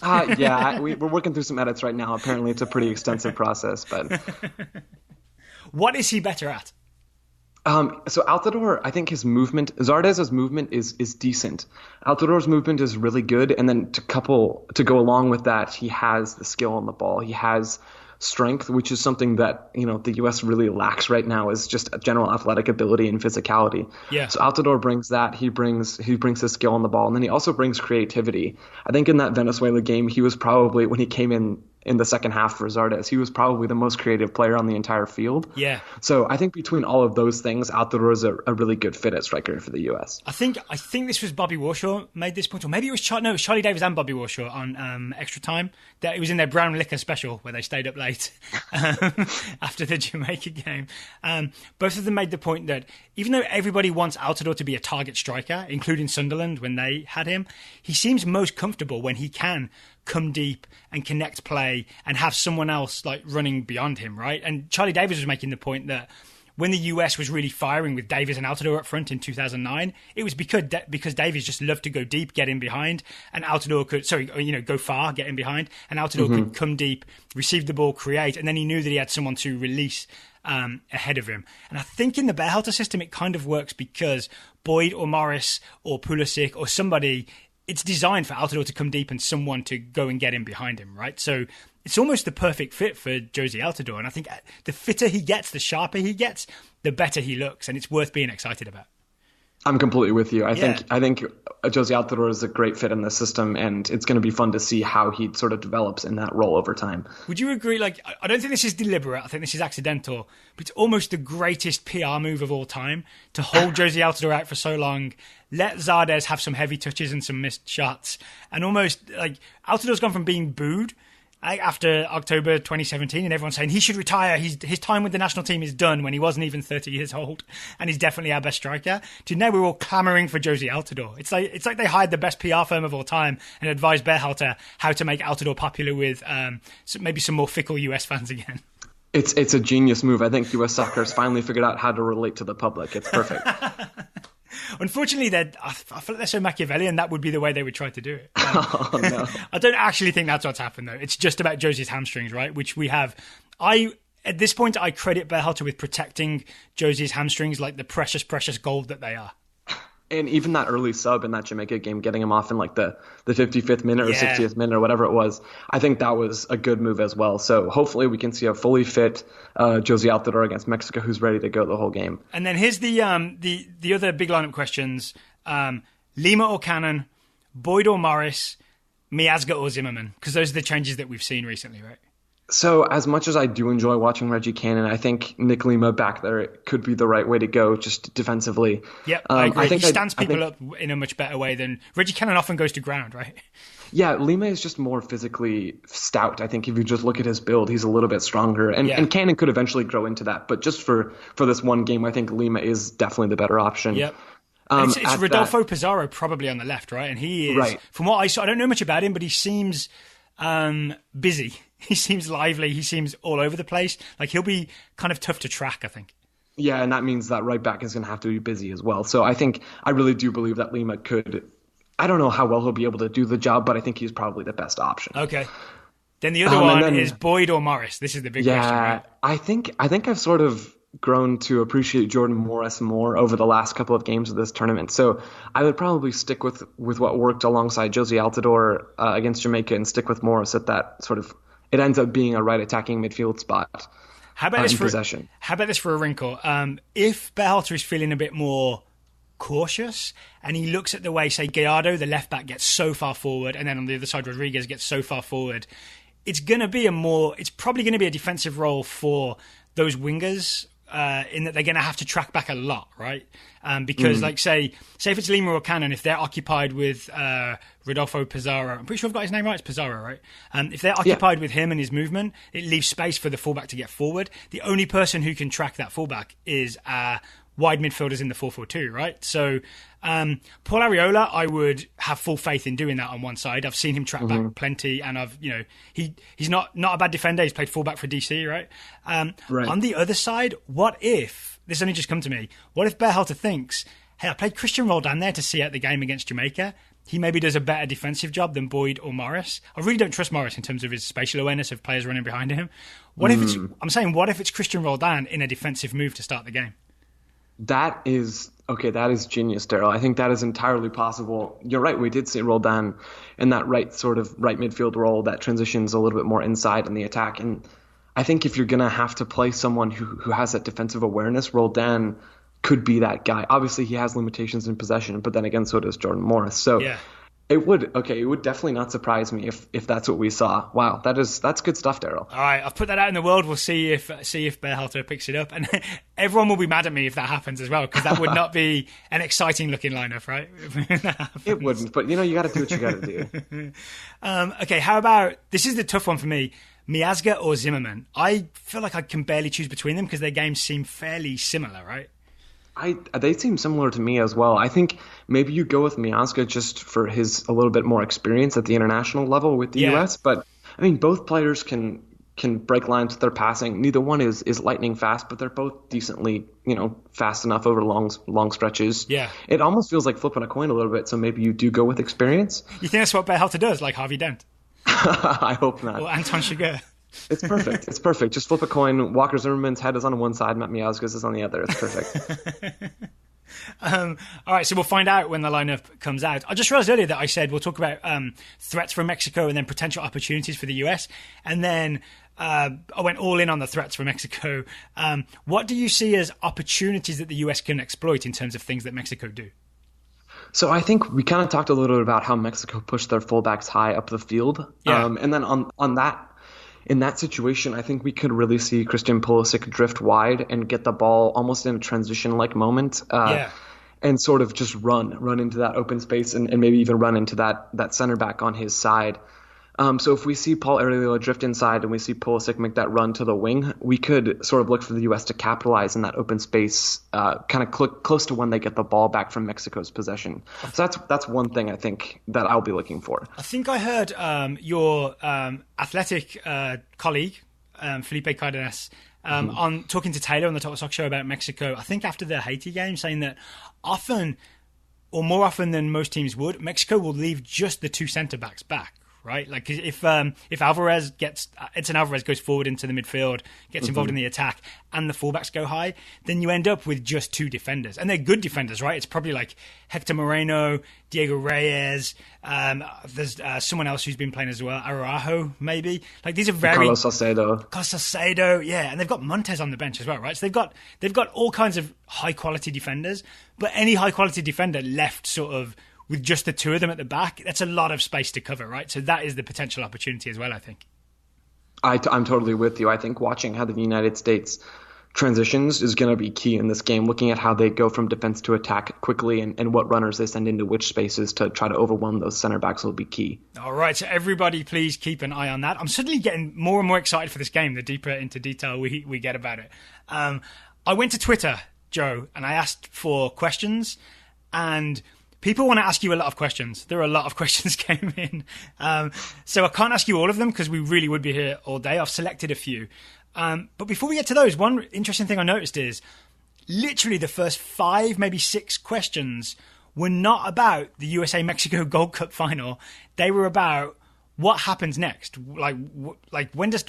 We're working through some edits right now. Apparently, it's a pretty extensive process. But what is he better at? So Altidore, I think his movement, Zardez's movement is decent. Altidore's movement is really good, and then to go along with that, he has the skill on the ball. He has strength, which is something that the U.S. really lacks right now, is just a general athletic ability and physicality. Yeah. So Altidore brings that. He brings his skill on the ball, and then he also brings creativity. I think in that Venezuela game, he was probably, when he came in the second half for Zardes, he was probably the most creative player on the entire field. Yeah. So I think between all of those things, Altidore is a really good fit at striker for the U.S. I think this was Bobby Warshaw made this point, or maybe it was Charlie Davies and Bobby Warshaw on Extra Time. That it was in their brown liquor special where they stayed up late after the Jamaica game. Both of them made the point that even though everybody wants Altidore to be a target striker, including Sunderland when they had him, he seems most comfortable when he can come deep and connect play and have someone else like running beyond him, right? And Charlie Davies was making the point that when the US was really firing with Davies and Altidore up front in 2009, it was because Davies just loved to go deep, get in behind, and Altidore could, go far, get in behind, and Altidore could come deep, receive the ball, create, and then he knew that he had someone to release ahead of him. And I think in the Berhalter system, it kind of works because Boyd or Morris or Pulisic or somebody, it's designed for Altidore to come deep and someone to go and get in behind him, right? So it's almost the perfect fit for Jozy Altidore. And I think the fitter he gets, the sharper he gets, the better he looks. And it's worth being excited about. I'm completely with you. I think Jozy Altidore is a great fit in the system, and it's going to be fun to see how he sort of develops in that role over time. Would you agree? Like, I don't think this is deliberate. I think this is accidental, but it's almost the greatest PR move of all time to hold Jozy Altidore out for so long, let Zardes have some heavy touches and some missed shots, and almost like Altidore's gone from being booed after October 2017 and everyone's saying he should retire, his time with the national team is done, when he wasn't even 30 years old and he's definitely our best striker, to now we're all clamouring for Jozy Altidore. It's like they hired the best PR firm of all time and advised Berhalter how to make Altidore popular with maybe some more fickle US fans again. It's a genius move. I think US soccer has finally figured out how to relate to the public. It's perfect. Unfortunately, I feel like they're so Machiavellian, that would be the way they would try to do it. Oh, no. I don't actually think that's what's happened, though. It's just about Jozy's hamstrings, right? Which we have. At this point, I credit Berhalter with protecting Jozy's hamstrings like the precious, precious gold that they are. And even that early sub in that Jamaica game, getting him off in like the 55th minute or 60th minute or whatever it was, I think that was a good move as well. So hopefully we can see a fully fit Jozy Altidore against Mexico who's ready to go the whole game. And then here's the other big lineup questions. Lima or Cannon, Boyd or Morris, Miazga or Zimmerman? Because those are the changes that we've seen recently, right? So as much as I do enjoy watching Reggie Cannon, I think Nick Lima back there could be the right way to go just defensively. Yeah, I agree. He stands people up in a much better way than Reggie Cannon often goes to ground, right? Yeah, Lima is just more physically stout. I think if you just look at his build, he's a little bit stronger. And Cannon could eventually grow into that. But just for this one game, I think Lima is definitely the better option. Yep. It's Rodolfo Pizarro probably on the left, right? And he is, right. From what I saw, I don't know much about him, but he seems busy. He seems lively. He seems all over the place. Like, he'll be kind of tough to track, I think. Yeah, and that means that right back is going to have to be busy as well. So I really do believe that Lima could. I don't know how well he'll be able to do the job, but I think he's probably the best option. Okay. Then the other one is Boyd or Morris. This is the big question, right? I think I've sort of grown to appreciate Jordan Morris more over the last couple of games of this tournament. So I would probably stick with what worked alongside Jozy Altidore against Jamaica and stick with Morris at that sort of. It ends up being a right attacking midfield spot. How about this in for possession? How about this for a wrinkle? If Berhalter is feeling a bit more cautious and he looks at the way, say, Gallardo, the left back, gets so far forward, and then on the other side Rodriguez gets so far forward, it's probably going to be a defensive role for those wingers. In that they're going to have to track back a lot, right? Because, like, say if it's Lima or Cannon, if they're occupied with Rodolfo Pizarro, I'm pretty sure I've got his name right, it's Pizarro, right? If they're occupied with him and his movement, it leaves space for the fullback to get forward. The only person who can track that fullback is wide midfielders in the 4-4-2, right? So Paul Arriola, I would have full faith in doing that on one side. I've seen him track back plenty, and he's not a bad defender. He's played fullback for DC, right? Right. On the other side, what if, this only just come to me, what if Berhalter thinks, hey, I played Christian Roldan there to see out the game against Jamaica. He maybe does a better defensive job than Boyd or Morris. I really don't trust Morris in terms of his spatial awareness of players running behind him. What if it's Christian Roldan in a defensive move to start the game? That is genius, Daryl. I think that is entirely possible. You're right. We did see Roldan in that right midfield role that transitions a little bit more inside in the attack. And I think if you're going to have to play someone who has that defensive awareness, Roldan could be that guy. Obviously, he has limitations in possession, but then again, so does Jordan Morris. So yeah. It would definitely not surprise me if that's what we saw. Wow, that's good stuff, Daryl. All right, I've put that out in the world. We'll see if Berhalter picks it up, and everyone will be mad at me if that happens as well, because that would not be an exciting looking lineup, right? It wouldn't, but you got to do what you got to do. Okay, how about this is the tough one for me: Miazga or Zimmerman? I feel like I can barely choose between them because their games seem fairly similar, right? They seem similar to me as well. I think maybe you go with Miazga just for his a little bit more experience at the international level with the U.S. But I mean, both players can break lines with their passing. Neither one is lightning fast, but they're both decently fast enough over long stretches. Yeah, it almost feels like flipping a coin a little bit. So maybe you do go with experience. You think that's what Berhalter does, like Harvey Dent? I hope not. Or Anton Chigurh. It's perfect. It's perfect. Just flip a coin. Walker Zimmerman's head is on one side, Matt Miazga's is on the other. It's perfect. All right, so we'll find out when the lineup comes out. I just realized earlier that I said we'll talk about threats from Mexico and then potential opportunities for the US. And then I went all in on the threats from Mexico. What do you see as opportunities that the US can exploit in terms of things that Mexico do? So I think we kind of talked a little bit about how Mexico pushed their fullbacks high up the field. Yeah. And then on that, in that situation, I think we could really see Christian Pulisic drift wide and get the ball almost in a transition-like moment, and sort of just run into that open space and maybe even run into that center back on his side. So if we see Paul Arriola drift inside and we see Pulisic make that run to the wing, we could sort of look for the U.S. to capitalize in that open space, kind of close to when they get the ball back from Mexico's possession. So that's one thing I think that I'll be looking for. I think I heard your athletic colleague, Felipe Cardenas, on talking to Taylor on the Top Sock Show about Mexico, I think after the Haiti game, saying that often, or more often than most teams would, Mexico will leave just the two centre-backs back. Right, like if Alvarez Edson Alvarez goes forward into the midfield, gets involved in the attack, and the fullbacks go high, then you end up with just two defenders, and they're good defenders, right? It's probably like Hector Moreno, Diego Reyes. There's someone else who's been playing as well, Araujo maybe. Like these are very Carlos Salcedo, yeah, and they've got Montes on the bench as well, right? So they've got all kinds of high quality defenders, but any high quality defender left sort of with just the two of them at the back, that's a lot of space to cover, right? So that is the potential opportunity as well, I think. I'm totally with you. I think watching how the United States transitions is going to be key in this game, looking at how they go from defense to attack quickly and what runners they send into which spaces to try to overwhelm those center backs will be key. All right, so everybody please keep an eye on that. I'm suddenly getting more and more excited for this game, the deeper into detail we get about it. I went to Twitter, Joe, and I asked for questions, and people want to ask you a lot of questions. There are a lot of questions came in. So I can't ask you all of them because we really would be here all day. I've selected a few. But before we get to those, one interesting thing I noticed is literally the first 5, maybe 6 questions were not about the USA-Mexico Gold Cup final. They were about what happens next. Like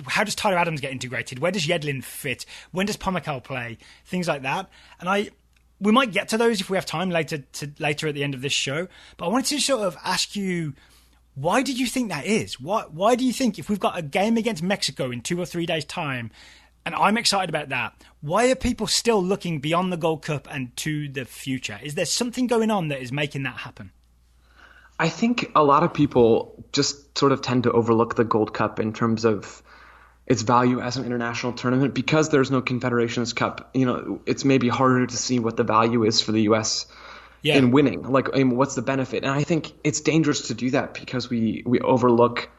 how does Tyler Adams get integrated? Where does Yedlin fit? When does Pomykal play? Things like that. And we might get to those if we have time later at the end of this show. But I wanted to sort of ask you, why do you think that is? Why do you think if we've got a game against Mexico in 2 or 3 days' time, and I'm excited about that, why are people still looking beyond the Gold Cup and to the future? Is there something going on that is making that happen? I think a lot of people just sort of tend to overlook the Gold Cup in terms of its value as an international tournament because there's no Confederations Cup. It's maybe harder to see what the value is for the U.S. in winning. Like, what's the benefit? And I think it's dangerous to do that because we overlook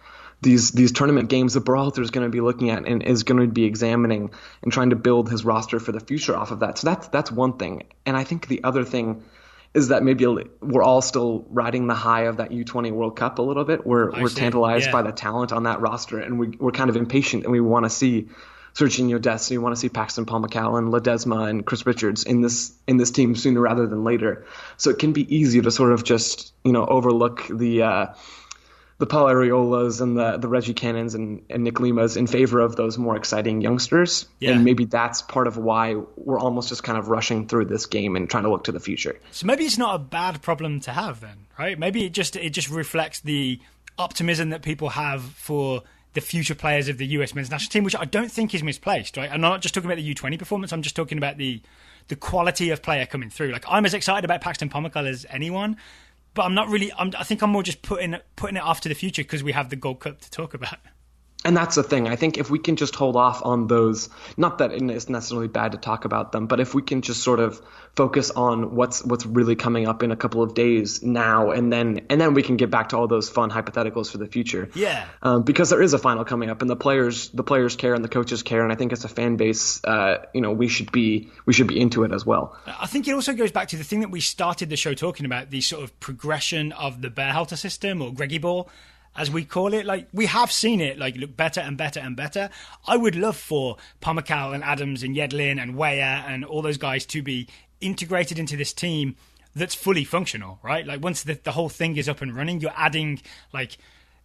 these tournament games that Berhalter is going to be looking at and is going to be examining and trying to build his roster for the future off of that. So that's one thing. And I think the other thing is that maybe we're all still riding the high of that U20 World Cup a little bit. We're tantalized by the talent on that roster, and we're kind of impatient, and we want to see Serginho Dest, we want to see Paxton Pomykal and Ledesma and Chris Richards in this team sooner rather than later. So it can be easy to sort of just overlook the Paul Arriolas and the Reggie Cannons and Nick Limas in favor of those more exciting youngsters. Yeah. And maybe that's part of why we're almost just kind of rushing through this game and trying to look to the future. So maybe it's not a bad problem to have then, right? Maybe it just reflects the optimism that people have for the future players of the US men's national team, which I don't think is misplaced, right? I'm not just talking about the U20 performance. I'm just talking about the quality of player coming through. Like, I'm as excited about Paxton Pomykal as anyone, but I'm not really. I think I'm more just putting it off to the future because we have the Gold Cup to talk about. And that's the thing. I think if we can just hold off on those, not that it's necessarily bad to talk about them, but if we can just sort of focus on what's really coming up in a couple of days now, and then we can get back to all those fun hypotheticals for the future. Yeah. Because there is a final coming up, and the players care and the coaches care, and I think as a fan base, we should be into it as well. I think it also goes back to the thing that we started the show talking about, the sort of progression of the Berhalter system, or GreggyBall, as we call it. Like, we have seen it look better and better and better. I would love for Pomykal and Adams and Yedlin and Weyer and all those guys to be integrated into this team that's fully functional, right? Like, once the whole thing is up and running, you're adding like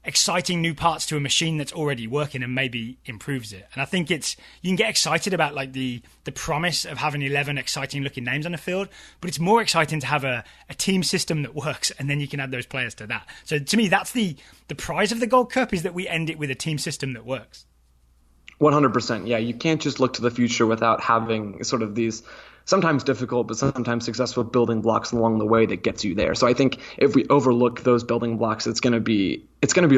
exciting new parts to a machine that's already working and maybe improves it. And I think you can get excited about like the promise of having 11 exciting looking names on the field, but it's more exciting to have a team system that works, and then you can add those players to that. So to me, that's the prize of the Gold Cup, is that we end it with a team system that works. 100%. Yeah, you can't just look to the future without having sort of these sometimes difficult but sometimes successful building blocks along the way that gets you there. So I think if we overlook those building blocks, it's going to be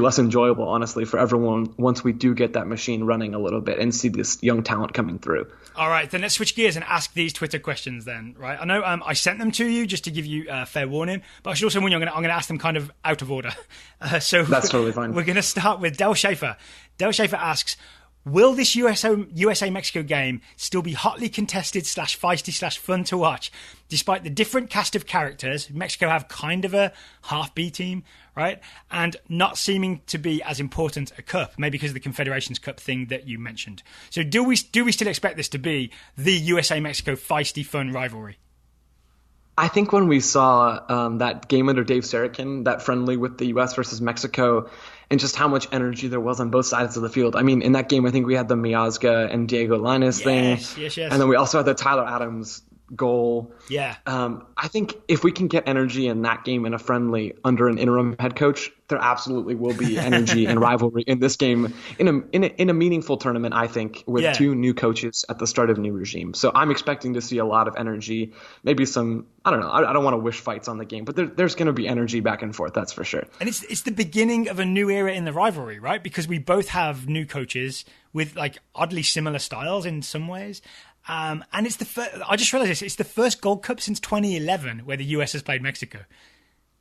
less enjoyable, honestly, for everyone once we do get that machine running a little bit and see this young talent coming through. All right, then let's switch gears and ask these Twitter questions then, right? I know I sent them to you just to give you fair warning, but I should also warn you, I'm going to ask them kind of out of order. So that's totally fine. We're going to start with Del Schaefer. Del Schaefer asks, will this USA-Mexico game still be hotly contested / feisty / fun to watch? Despite the different cast of characters, Mexico have kind of a half-B team, right? And not seeming to be as important a cup, maybe because of the Confederations Cup thing that you mentioned. So do we still expect this to be the USA-Mexico feisty, fun rivalry? I think when we saw that game under Dave Sarakin, that friendly with the U.S. versus Mexico, and just how much energy there was on both sides of the field. I mean, in that game, I think we had the Miazga and Diego Lainez thing. Yes. And then we also had the Tyler Adams goal. Yeah. I think if we can get energy in that game in a friendly under an interim head coach, there absolutely will be energy and rivalry in this game in a meaningful tournament, I think, with two new coaches at the start of a new regime. So I'm expecting to see a lot of energy, maybe some, I don't know, I don't want to wish fights on the game, but there's going to be energy back and forth, that's for sure. And it's the beginning of a new era in the rivalry, right? Because we both have new coaches with like oddly similar styles in some ways. And it's I just realized this, it's the first Gold Cup since 2011 where the US has played Mexico.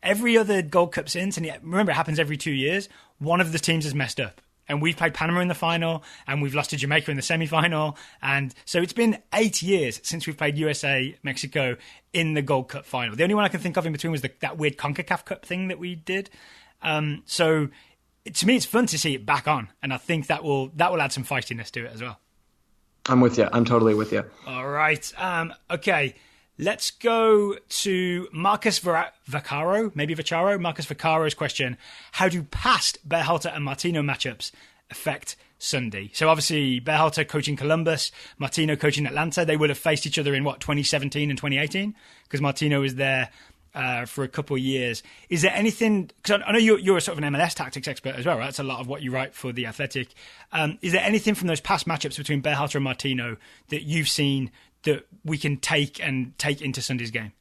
Every other Gold Cup since, and remember, it happens every 2 years, one of the teams has messed up. And we've played Panama in the final, and we've lost to Jamaica in the semi-final. And so it's been 8 years since we've played USA-Mexico in the Gold Cup final. The only one I can think of in between was that weird CONCACAF Cup thing that we did. So to me, it's fun to see it back on. And I think that will add some feistiness to it as well. I'm with you. I'm totally with you. All right. Okay. Let's go to Marcus Vaccaro, maybe Vaccaro. Marcus Vaccaro's question: how do past Berhalter and Martino matchups affect Sunday? So obviously Berhalter coaching Columbus, Martino coaching Atlanta. They would have faced each other in 2017 and 2018 because Martino was there for a couple of years. Is there anything, because I know you're a sort of an MLS tactics expert as well, right? That's a lot of what you write for The Athletic. Is there anything from those past matchups between Berhalter and Martino that you've seen that we can take into Sunday's game?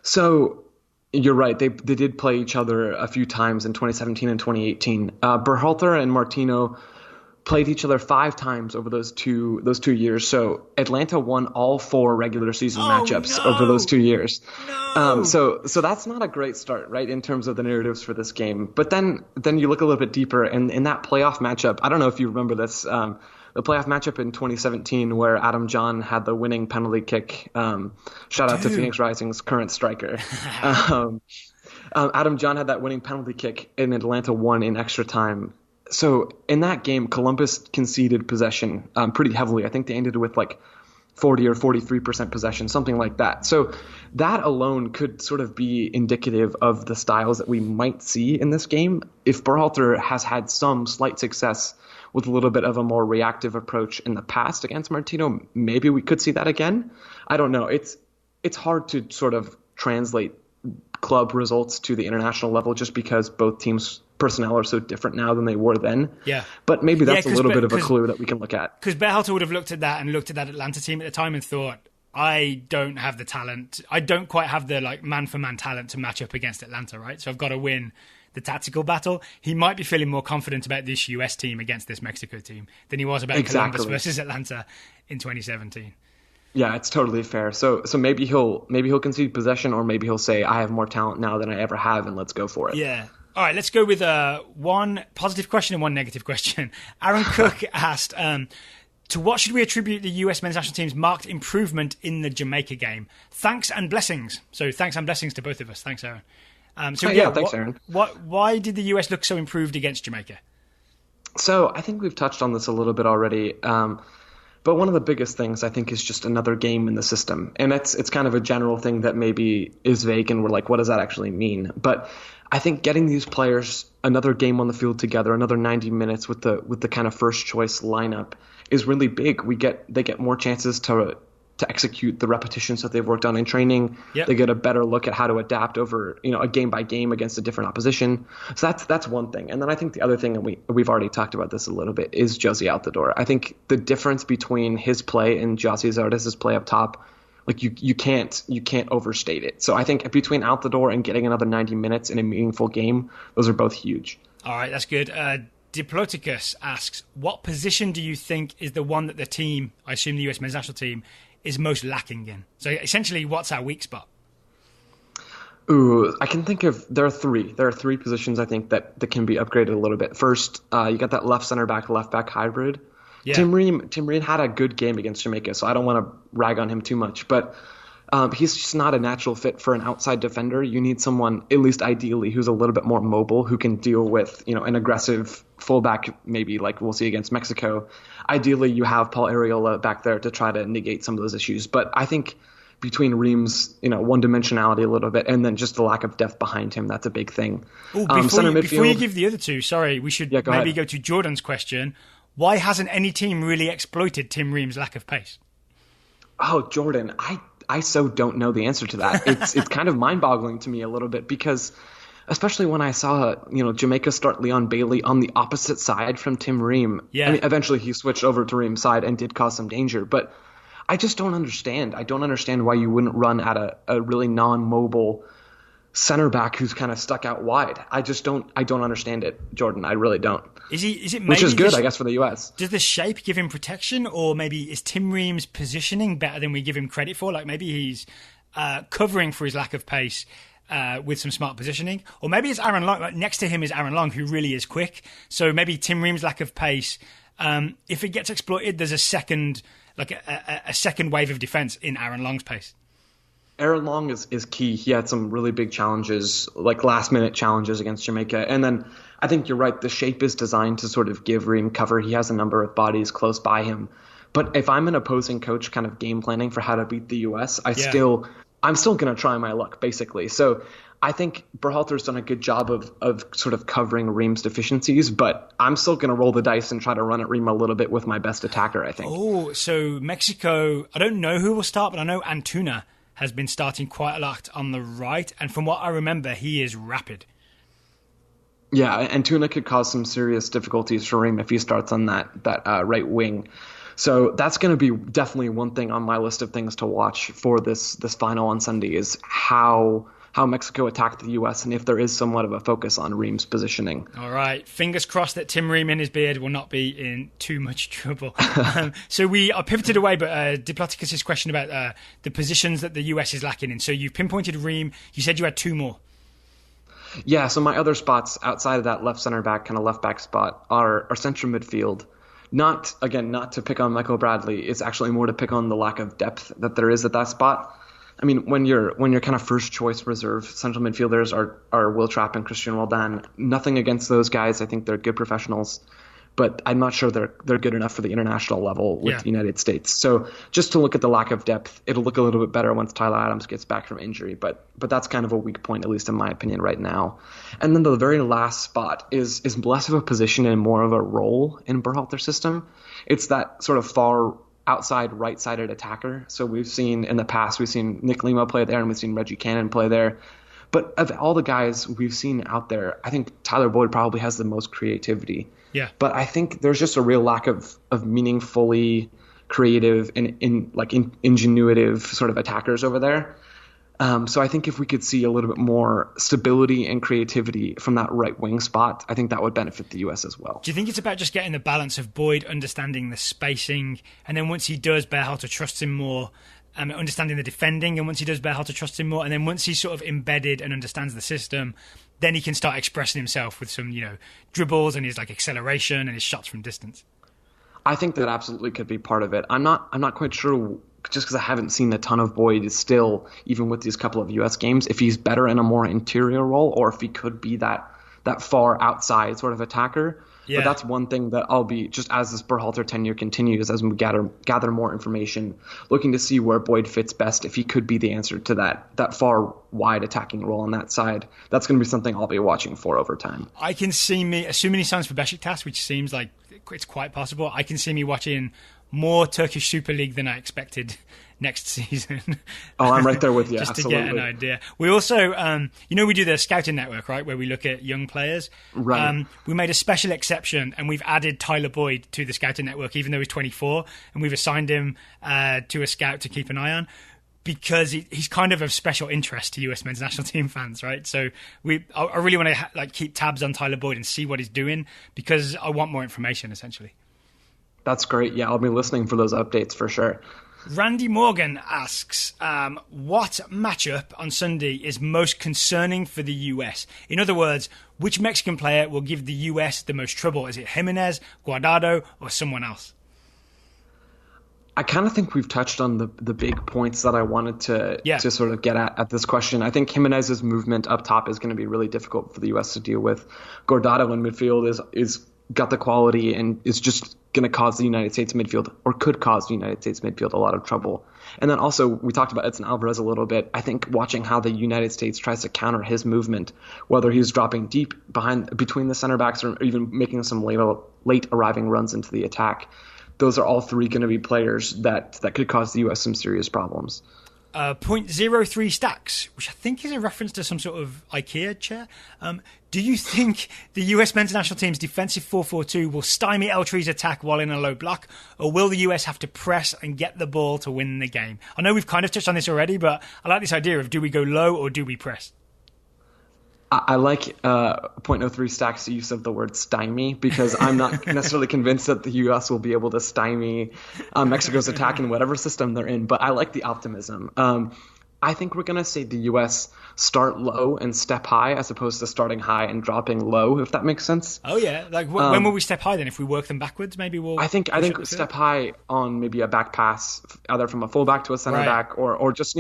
So you're right. They did play each other a few times in 2017 and 2018. Berhalter and Martino played each other 5 times over those two years. So Atlanta won all 4 regular season matchups over those 2 years. No. So that's not a great start, right, in terms of the narratives for this game. But then you look a little bit deeper, and in that playoff matchup, I don't know if you remember this, the playoff matchup in 2017 where Adam John had the winning penalty kick. Shout out to Phoenix Rising's current striker. Adam John had that winning penalty kick, and Atlanta won in extra time. So in that game, Columbus conceded possession pretty heavily. I think they ended with like 40 or 43% possession, something like that. So that alone could sort of be indicative of the styles that we might see in this game. If Berhalter has had some slight success with a little bit of a more reactive approach in the past against Martino, maybe we could see that again. I don't know. It's hard to sort of translate club results to the international level just because both teams' personnel are so different now than they were then. Yeah. But maybe that's a little bit of a clue that we can look at. Because Berhalter would have looked at that Atlanta team at the time and thought, I don't have the talent. I don't quite have the man-for-man talent to match up against Atlanta, right? So I've got to win the tactical battle. He might be feeling more confident about this US team against this Mexico team than he was about Columbus versus Atlanta in 2017. Yeah, it's totally fair. So maybe he'll concede possession, or maybe he'll say, I have more talent now than I ever have, and let's go for it. Yeah. All right, let's go with one positive question and one negative question. Aaron Cook asked, to what should we attribute the US men's national team's marked improvement in the Jamaica game? Thanks and blessings. So thanks and blessings to both of us. Thanks, Aaron. Thanks, Aaron. Why did the US look so improved against Jamaica? So I think we've touched on this a little bit already. But one of the biggest things I think is just another game in the system. And it's kind of a general thing that maybe is vague and we're like, what does that actually mean? But I think getting these players another game on the field together, another 90 minutes with the kind of first choice lineup is really big. They get more chances to execute the repetitions that they've worked on in training. Yep. They get a better look at how to adapt over, a game by game against a different opposition. So that's one thing. And then I think the other thing, and we've already talked about this a little bit, is Jozy Altidore. I think the difference between his play and Jozy Zardes' play up top, you can't overstate it. So I think between Altidore and getting another 90 minutes in a meaningful game, those are both huge. All right, that's good. Diploticus asks, what position do you think is the one that the team, I assume the US men's national team, is most lacking in? So essentially, what's our weak spot? Ooh, I can think of, there are three positions I think that can be upgraded a little bit. First, you got that left center back, left back hybrid. Yeah. Tim Ream had a good game against Jamaica, so I don't want to rag on him too much, but he's just not a natural fit for an outside defender. You need someone, at least ideally, who's a little bit more mobile, who can deal with, an aggressive fullback, maybe like we'll see against Mexico. Ideally, you have Paul Arriola back there to try to negate some of those issues. But I think between Ream's, one-dimensionality a little bit, and then just the lack of depth behind him, that's a big thing. Ooh, before you give the other two, sorry, we should go to Jordan's question. Why hasn't any team really exploited Tim Ream's lack of pace? Oh, Jordan, I so don't know the answer to that. It's kind of mind-boggling to me a little bit because especially when I saw, Jamaica start Leon Bailey on the opposite side from Tim Ream. Yeah. I mean, eventually he switched over to Ream's side and did cause some danger, but I just don't understand. I don't understand why you wouldn't run at a really non-mobile center back who's kind of stuck out wide. I don't understand it, Jordan. I really don't. Is it maybe which is good, I guess, for the US. Does the shape give him protection, or maybe is Tim Ream's positioning better than we give him credit for? Like maybe he's covering for his lack of pace with some smart positioning, or maybe it's Aaron Long. Like next to him is Aaron Long, who really is quick. So maybe Tim Ream's lack of pace, if it gets exploited, there's a second wave of defense in Aaron Long's pace. Aaron Long is key. He had some really big challenges, like last-minute challenges against Jamaica. And then I think you're right. The shape is designed to sort of give Ream cover. He has a number of bodies close by him. But if I'm an opposing coach kind of game planning for how to beat the U.S., I'm still going to try my luck, basically. So I think Berhalter's done a good job of sort of covering Ream's deficiencies, but I'm still going to roll the dice and try to run at Ream a little bit with my best attacker, I think. Oh, so Mexico, I don't know who will start, but I know Antuna has been starting quite a lot on the right, and from what I remember, he is rapid. Yeah, Antuna could cause some serious difficulties for Ream if he starts on that right wing. So that's going to be definitely one thing on my list of things to watch for this final on Sunday is how Mexico attacked the U.S. and if there is somewhat of a focus on Ream's positioning. All right. Fingers crossed that Tim Ream in his beard will not be in too much trouble. So we are pivoted away, but Diploticus' question about the positions that the U.S. is lacking in. So you've pinpointed Ream. You said you had two more. Yeah, so my other spots outside of that left center back, kind of left back spot, are central midfield. Not to pick on Michael Bradley. It's actually more to pick on the lack of depth that there is at that spot. I mean, when you're kind of first choice reserve central midfielders are Will Trapp and Christian Roldan. Nothing against those guys. I think they're good professionals. but I'm not sure they're good enough for the international level with the United States. So just to look at the lack of depth, it'll look a little bit better once Tyler Adams gets back from injury, but that's kind of a weak point, at least in my opinion right now. And then the very last spot is less of a position and more of a role in Berhalter's system. It's that sort of far outside right-sided attacker. So we've seen in the past, we've seen Nick Lima play there and we've seen Reggie Cannon play there. But of all the guys we've seen out there, I think Tyler Boyd probably has the most creativity. Yeah. But I think there's just a real lack of meaningfully creative and ingenuitive sort of attackers over there. So I think if we could see a little bit more stability and creativity from that right wing spot, I think that would benefit the U.S. as well. Do you think it's about just getting the balance of Boyd understanding the spacing, and then once he does, Berhalter trusts him more, understanding the defending, and once he does, Berhalter trusts him more, and then once he's sort of embedded and understands the system, then he can start expressing himself with some, dribbles and his acceleration and his shots from distance? I think that absolutely could be part of it. I'm not quite sure, just because I haven't seen a ton of Boyd still, even with these couple of U.S. games, if he's better in a more interior role or if he could be that far outside sort of attacker. Yeah. But that's one thing that I'll be, just as this Berhalter tenure continues, as we gather more information, looking to see where Boyd fits best, if he could be the answer to that far wide attacking role on that side. That's going to be something I'll be watching for over time. I can see me, assuming he signs for Beşiktaş, which seems like it's quite possible, I can see me watching more Turkish Super League than I expected next season. Oh, I'm right there with you. Just absolutely. To get an idea. We also, we do the scouting network, right, where we look at young players. Right. We made a special exception, and we've added Tyler Boyd to the scouting network, even though he's 24, and we've assigned him to a scout to keep an eye on, because he's kind of special interest to US men's national team fans, right? So I really want to keep tabs on Tyler Boyd and see what he's doing, because I want more information, essentially. That's great. Yeah, I'll be listening for those updates for sure. Randy Morgan asks, what matchup on Sunday is most concerning for the US? In other words, which Mexican player will give the US the most trouble? Is it Jimenez, Guardado, or someone else? I kind of think we've touched on the big points that I wanted to sort of get at this question. I think Jimenez's movement up top is going to be really difficult for the US to deal with. Guardado in midfield is got the quality and is just going to cause the United States midfield, or could cause the United States midfield, a lot of trouble. And then also, we talked about Edson Alvarez a little bit. I think watching how the United States tries to counter his movement, whether he's dropping deep between the center backs or even making some late arriving runs into the attack, those are all three going to be players that could cause the U.S. some serious problems. 0.03 stacks, which I think is a reference to some sort of IKEA chair. Do you think the US men's national team's defensive 4-4-2 will stymie El-Tri's attack while in a low block, or will the US have to press and get the ball to win the game? I know we've kind of touched on this already, but I like this idea of, do we go low or do we press? I like 0.03 stacks' use of the word stymie, because I'm not necessarily convinced that the U.S. will be able to stymie Mexico's attack in whatever system they're in, but I like the optimism. I think we're going to see the U.S. start low and step high, as opposed to starting high and dropping low, if that makes sense. Oh, yeah. When will we step high then? If we work them backwards, maybe we'll... I think step high on maybe a back pass, either from a fullback to a center back, or just,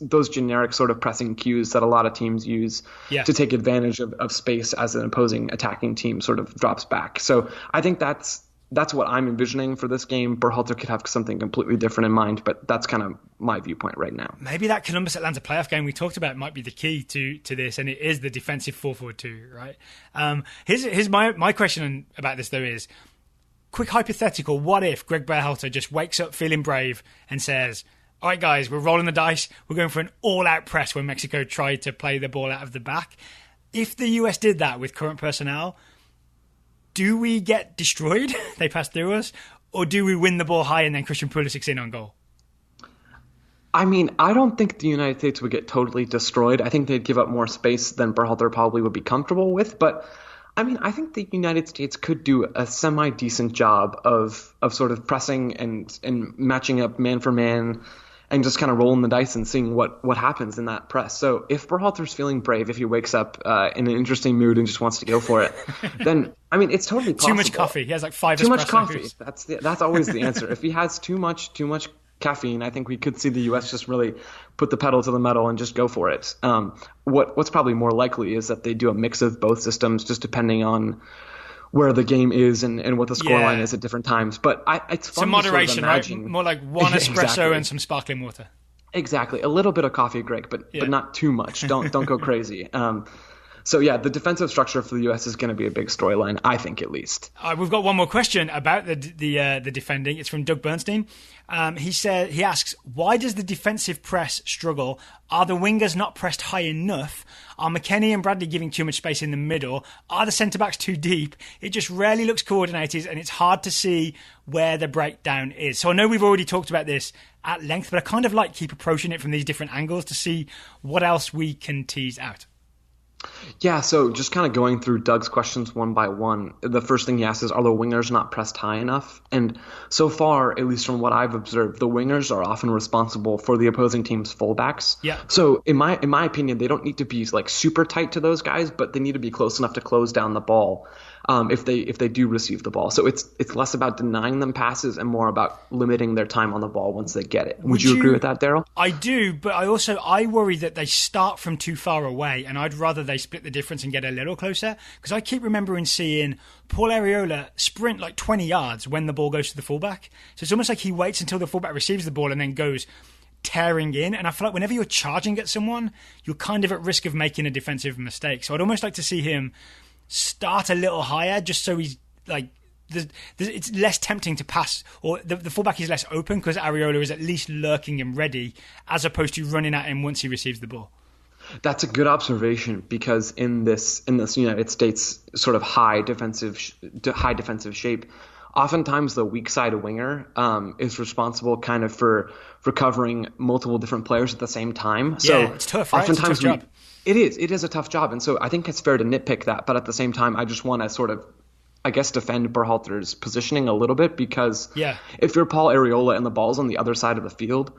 those generic sort of pressing cues that a lot of teams use to take advantage of space as an opposing attacking team sort of drops back. So I think that's what I'm envisioning for this game. Berhalter could have something completely different in mind, but that's kind of my viewpoint right now. Maybe that Columbus-Atlanta playoff game we talked about might be the key to this, and it is the defensive 4-4-2, right? Here's my question about this, though, is quick hypothetical. What if Greg Berhalter just wakes up feeling brave and says, all right, guys, we're rolling the dice. We're going for an all-out press when Mexico tried to play the ball out of the back. If the US did that with current personnel, do we get destroyed? They pass through us? Or do we win the ball high and then Christian Pulisic's in on goal? I mean, I don't think the United States would get totally destroyed. I think they'd give up more space than Berhalter probably would be comfortable with. But, I mean, I think the United States could do a semi-decent job of sort of pressing and matching up man for man and just kind of rolling the dice and seeing what happens in that press. So if Berhalter's feeling brave, if he wakes up in an interesting mood and just wants to go for it, then, I mean, it's totally possible. Too much coffee. He has like 5 espressos. Too much coffee. That's always the answer. If he has too much caffeine, I think we could see the U.S. just really put the pedal to the metal and just go for it. What's probably more likely is that they do a mix of both systems, just depending on where the game is and what the scoreline is at different times. But it's fun some moderation, to sort of imagine. Right? More like one espresso Exactly. and some sparkling water. Exactly. A little bit of coffee, Greg, but not too much. Don't go crazy. So yeah, the defensive structure for the U.S. is going to be a big storyline, I think, at least. We've got one more question about the defending. It's from Doug Bernstein. He asks, why does the defensive press struggle? Are the wingers not pressed high enough? Are McKennie and Bradley giving too much space in the middle? Are the centre-backs too deep? It just rarely looks coordinated, and it's hard to see where the breakdown is. So I know we've already talked about this at length, but I kind of like keep approaching it from these different angles to see what else we can tease out. Yeah, so just kind of going through Doug's questions one by one, the first thing he asks is, are the wingers not pressed high enough? And so far, at least from what I've observed, the wingers are often responsible for the opposing team's fullbacks. Yeah. So in my opinion, they don't need to be like super tight to those guys, but they need to be close enough to close down the ball if they do receive the ball. So it's less about denying them passes and more about limiting their time on the ball once they get it. Would you agree with that, Daryl? I do, but I worry that they start from too far away, and I'd rather they split the difference and get a little closer, because I keep remembering seeing Paul Arriola sprint like 20 yards when the ball goes to the fullback. So it's almost like he waits until the fullback receives the ball and then goes tearing in. And I feel like whenever you're charging at someone, you're kind of at risk of making a defensive mistake. So I'd almost like to see him start a little higher, just so he's like, it's less tempting to pass, or the fullback is less open because Arriola is at least lurking and ready, as opposed to running at him once he receives the ball. That's a good observation, because in this United States sort of high defensive shape, oftentimes the weak side winger is responsible kind of for covering multiple different players at the same time. Yeah, so it's tough, right? Oftentimes it's a tough job. It is a tough job, and so I think it's fair to nitpick that. But at the same time, I just want to sort of, I guess, defend Berhalter's positioning a little bit, because if you're Paul Arriola and the ball's on the other side of the field,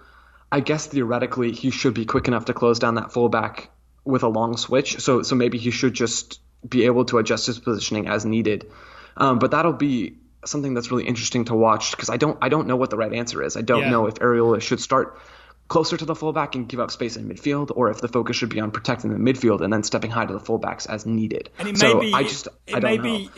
I guess theoretically he should be quick enough to close down that fullback with a long switch. So maybe he should just be able to adjust his positioning as needed. But that'll be something that's really interesting to watch, because I don't know what the right answer is. I don't know if Arriola should start closer to the fullback and give up space in midfield, or if the focus should be on protecting the midfield and then stepping high to the fullbacks as needed. And it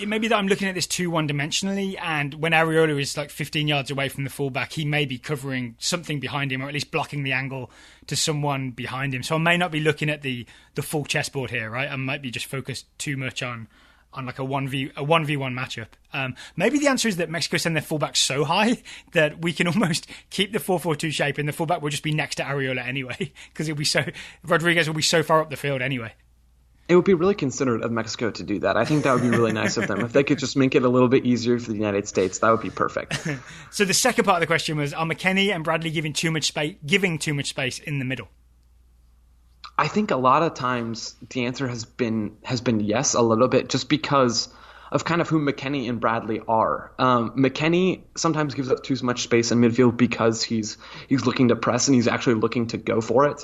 may be that I'm looking at this too one-dimensionally, and when Arriola is like 15 yards away from the fullback, he may be covering something behind him, or at least blocking the angle to someone behind him. So I may not be looking at the full chessboard here, right? I might be just focused too much on like a 1v1 matchup. Maybe the answer is that Mexico send their fullback so high that we can almost keep the 4-4-2 shape, and the fullback will just be next to Arriola anyway, because Rodriguez will be so far up the field anyway. It would be really considerate of Mexico to do that. I think that would be really nice of them. If they could just make it a little bit easier for the United States, that would be perfect. So the second part of the question was, are McKennie and Bradley giving too much space in the middle? I think a lot of times the answer has been yes, a little bit, just because of kind of who McKennie and Bradley are. McKennie sometimes gives up too much space in midfield because he's looking to press and he's actually looking to go for it,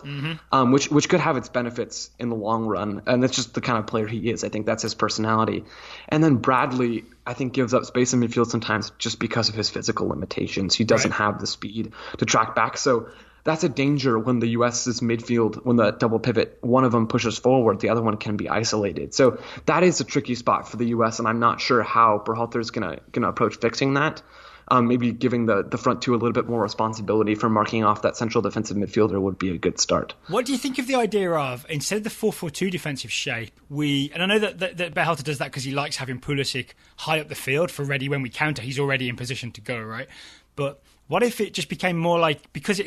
which could have its benefits in the long run. And that's just the kind of player he is. I think that's his personality. And then Bradley, I think, gives up space in midfield sometimes just because of his physical limitations. He doesn't have the speed to track back. So that's a danger when the U.S.'s midfield, when the double pivot, one of them pushes forward, the other one can be isolated. So that is a tricky spot for the U.S., and I'm not sure how Berhalter is going to approach fixing that. Maybe giving the front two a little bit more responsibility for marking off that central defensive midfielder would be a good start. What do you think of the idea of, instead of the 4-4-2 defensive shape, and I know that Berhalter does that because he likes having Pulisic high up the field for ready when we counter. He's already in position to go, right? But what if it just became more like, because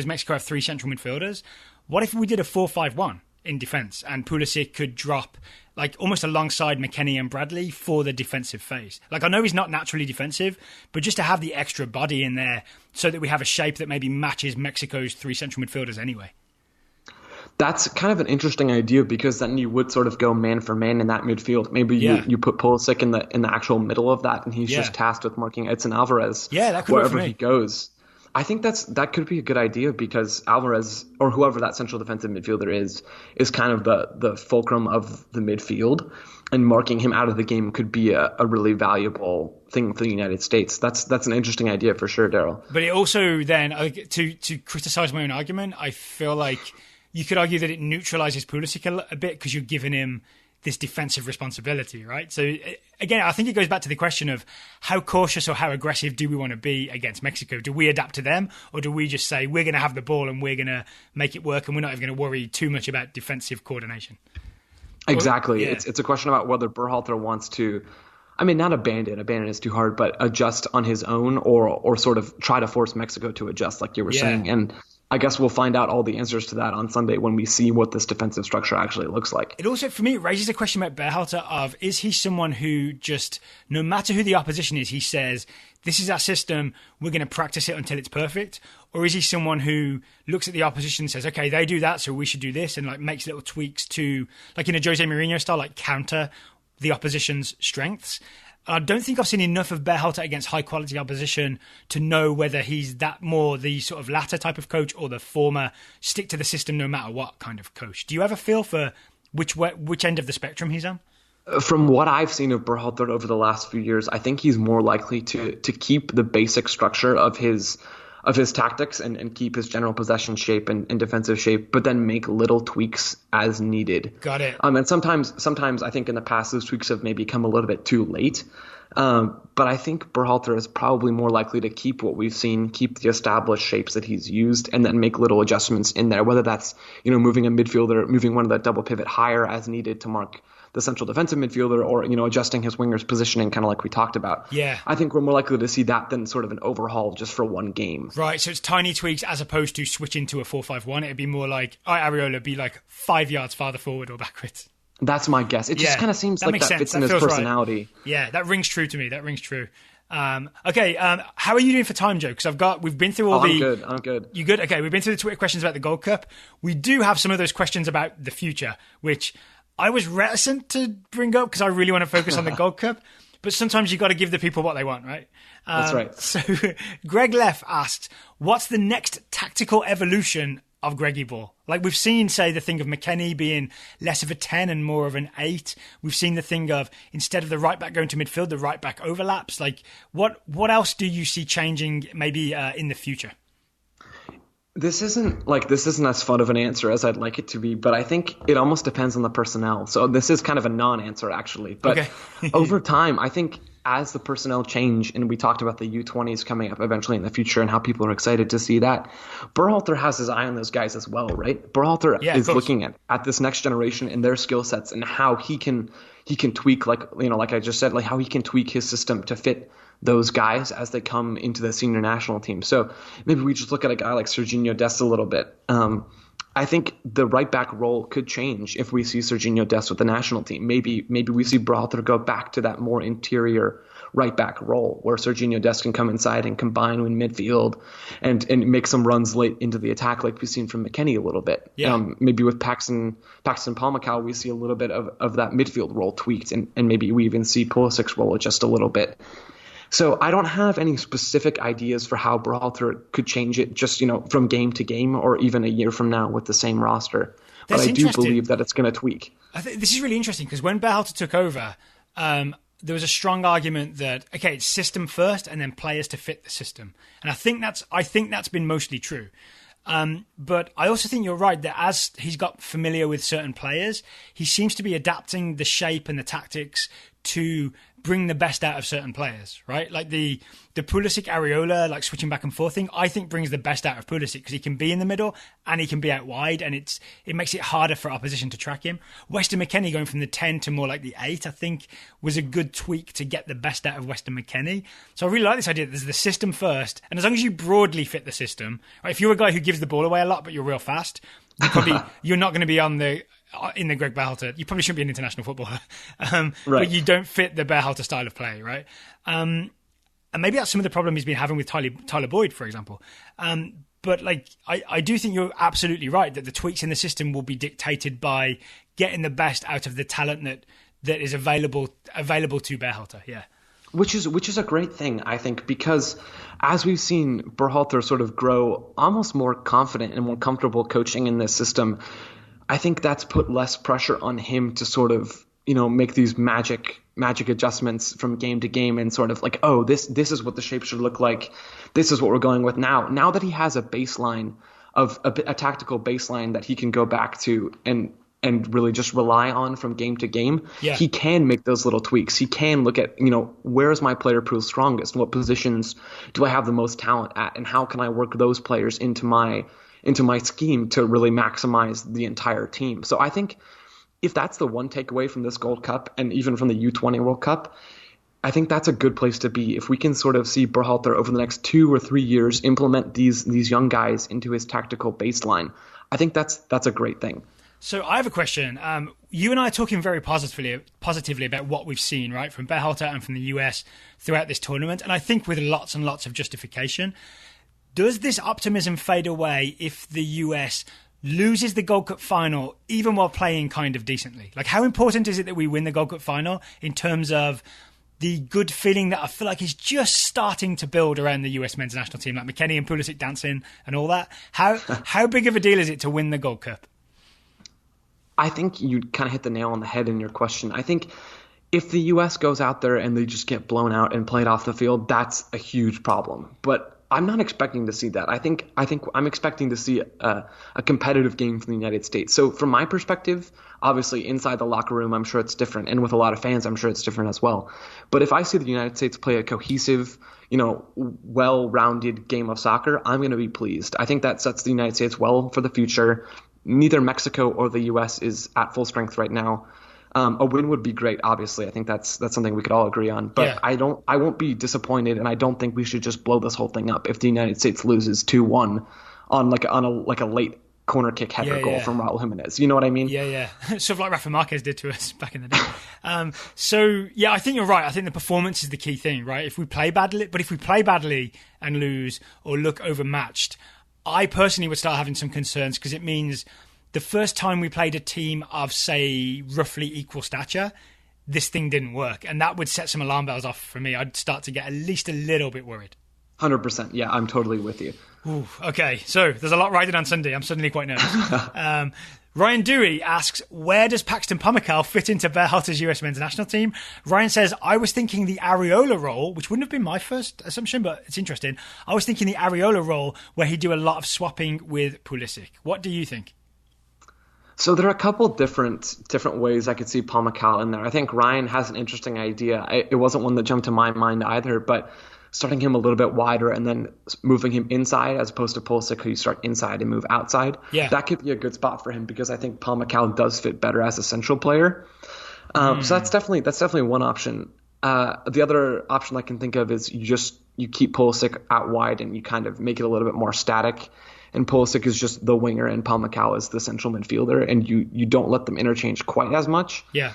Mexico have three central midfielders, what if we did a 4-5-1 in defence and Pulisic could drop like almost alongside McKennie and Bradley for the defensive phase? Like, I know he's not naturally defensive, but just to have the extra body in there so that we have a shape that maybe matches Mexico's three central midfielders anyway. That's kind of an interesting idea, because then you would sort of go man for man in that midfield. Maybe you put Pulisic in the actual middle of that, and he's just tasked with marking Edson Alvarez wherever he goes. I think that could be a good idea, because Alvarez, or whoever that central defensive midfielder is kind of the fulcrum of the midfield, and marking him out of the game could be a really valuable thing for the United States. That's an interesting idea for sure, Daryl. But it also then, to criticize my own argument, I feel like you could argue that it neutralizes Pulisic a bit, because you're giving him this defensive responsibility, right? So again, I think it goes back to the question of how cautious or how aggressive do we want to be against Mexico? Do we adapt to them, or do we just say we're going to have the ball and we're going to make it work and we're not even going to worry too much about defensive coordination? Exactly. It's a question about whether Berhalter wants to, I mean, not abandon is too hard, but adjust on his own or sort of try to force Mexico to adjust, like you were saying. And I guess we'll find out all the answers to that on Sunday when we see what this defensive structure actually looks like. It also, for me, raises a question about Berhalter of, is he someone who just, no matter who the opposition is, he says, this is our system, we're going to practice it until it's perfect? Or is he someone who looks at the opposition and says, okay, they do that, so we should do this, and like makes little tweaks to, like in a Jose Mourinho style, like counter the opposition's strengths? I don't think I've seen enough of Berhalter against high-quality opposition to know whether he's that more the sort of latter type of coach or the former stick to the system no matter what kind of coach. Do you have a feel for which end of the spectrum he's on? From what I've seen of Berhalter over the last few years, I think he's more likely to keep the basic structure of his tactics and keep his general possession shape and defensive shape, but then make little tweaks as needed. Got it. And sometimes I think in the past those tweaks have maybe come a little bit too late. But I think Berhalter is probably more likely to keep what we've seen, keep the established shapes that he's used, and then make little adjustments in there, whether that's, moving a midfielder, moving one of that double pivot higher as needed to mark the central defensive midfielder, or, adjusting his winger's positioning, kind of like we talked about. Yeah. I think we're more likely to see that than sort of an overhaul just for one game. Right, so it's tiny tweaks as opposed to switching to a 4-5-1. It'd be more like, Areola be like 5 yards farther forward or backwards. That's my guess. It just kind of seems like that fits in his personality. Right. Yeah, that rings true to me. Okay, how are you doing for time, Joe? Because we've been through all I'm good. You good? Okay, we've been through the Twitter questions about the Gold Cup. We do have some of those questions about the future, which I was reticent to bring up because I really want to focus on the Gold Cup. But sometimes you got to give the people what they want, right? That's right. So Greg Leff asked, what's the next tactical evolution of GreggyBall? Like we've seen, say, the thing of McKennie being less of a 10 and more of an 8. We've seen the thing of, instead of the right back going to midfield, the right back overlaps. Like what else do you see changing maybe in the future? This isn't as fun of an answer as I'd like it to be, but I think it almost depends on the personnel. So this is kind of a non-answer, actually. But okay. Over time, I think as the personnel change, and we talked about the U20s coming up eventually in the future and how people are excited to see that, Berhalter has his eye on those guys as well, right? Berhalter is looking at this next generation and their skill sets and how he can tweak, like I just said, like how he can tweak his system to fit those guys as they come into the senior national team. So maybe we just look at a guy like Serginho Dest a little bit. I think the right back role could change if we see Serginho Dest with the national team. Maybe we see Berhalter go back to that more interior right back role where Serginho Dest can come inside and combine with midfield and make some runs late into the attack like we've seen from McKennie a little bit. Yeah. Maybe with Paxton Pomykal, we see a little bit of that midfield role tweaked, and maybe we even see Pulisic's role just a little bit. So I don't have any specific ideas for how Berhalter could change it just, from game to game or even a year from now with the same roster. But I do believe that it's going to tweak. I think this is really interesting because when Berhalter took over, there was a strong argument that, okay, it's system first and then players to fit the system. And I think that's been mostly true. But I also think you're right that as he's got familiar with certain players, he seems to be adapting the shape and the tactics to bring the best out of certain players, right? Like the Pulisic Areola, like switching back and forth thing, I think brings the best out of Pulisic because he can be in the middle and he can be out wide, and it makes it harder for opposition to track him. Weston McKennie going from the 10 to more like the 8, I think was a good tweak to get the best out of Weston McKennie. So I really like this idea that there's the system first, and as long as you broadly fit the system, right? If you're a guy who gives the ball away a lot but you're real fast, you're not going to be in the Greg Berhalter. You probably shouldn't be an international footballer, right. But you don't fit the Berhalter style of play, right? And maybe that's some of the problem he's been having with Tyler Boyd, for example. But I do think you're absolutely right that the tweaks in the system will be dictated by getting the best out of the talent that is available to Berhalter. Yeah. Which is a great thing, I think, because as we've seen Berhalter sort of grow almost more confident and more comfortable coaching in this system, I think that's put less pressure on him to sort of, make these magic adjustments from game to game and sort of like, oh, this is what the shape should look like. This is what we're going with now. Now that he has a baseline of a tactical baseline that he can go back to and and really just rely on from game to game, he can make those little tweaks. He can look at, where is my player pool strongest? What positions do I have the most talent at? And how can I work those players into my scheme to really maximize the entire team? So I think if that's the one takeaway from this Gold Cup and even from the U20 World Cup, I think that's a good place to be. If we can sort of see Berhalter over the next 2 or 3 years implement these young guys into his tactical baseline, I think that's a great thing. So I have a question. You and I are talking very positively about what we've seen, right, from Berhalter and from the US throughout this tournament, and I think with lots and lots of justification. Does this optimism fade away if the US loses the Gold Cup final, even while playing kind of decently? Like, how important is it that we win the Gold Cup final in terms of the good feeling that I feel like is just starting to build around the US men's national team, like McKennie and Pulisic dancing and all that? How big of a deal is it to win the Gold Cup? I think you kind of hit the nail on the head in your question. I think if the US goes out there and they just get blown out and played off the field, that's a huge problem. But I'm not expecting to see that. I think I'm expecting to see a competitive game from the United States. So from my perspective, obviously inside the locker room, I'm sure it's different. And with a lot of fans, I'm sure it's different as well. But if I see the United States play a cohesive, well-rounded game of soccer, I'm going to be pleased. I think that sets the United States well for the future. Neither Mexico or the U.S. is at full strength right now. A win would be great, obviously. I think that's something we could all agree on. But I won't be disappointed, and I don't think we should just blow this whole thing up if the United States loses 2-1 on a late corner kick header goal from Raul Jimenez. You know what I mean? Yeah. Sort of like Rafa Marquez did to us back in the day. I think you're right. I think the performance is the key thing, right? If we play badly and lose or look overmatched, I personally would start having some concerns, because it means the first time we played a team of, say, roughly equal stature, this thing didn't work. And that would set some alarm bells off for me. I'd start to get at least a little bit worried. 100%. Yeah, I'm totally with you. Ooh, okay, so there's a lot riding on Sunday. I'm suddenly quite nervous. Ryan Dewey asks, where does Paxton Pomykal fit into Berhalter's US men's national team? Ryan says, I was thinking the Areola role, which wouldn't have been my first assumption, but it's interesting. I was thinking the Areola role where he'd do a lot of swapping with Pulisic. What do you think? So there are a couple different ways I could see Pomykal in there. I think Ryan has an interesting idea. It wasn't one that jumped to my mind either, but starting him a little bit wider and then moving him inside as opposed to Pulisic, who you start inside and move outside. Yeah. That could be a good spot for him, because I think Pomykal does fit better as a central player. So that's definitely one option. The other option I can think of is you keep Pulisic out wide and you kind of make it a little bit more static. And Pulisic is just the winger and Pomykal is the central midfielder, and you don't let them interchange quite as much. Yeah.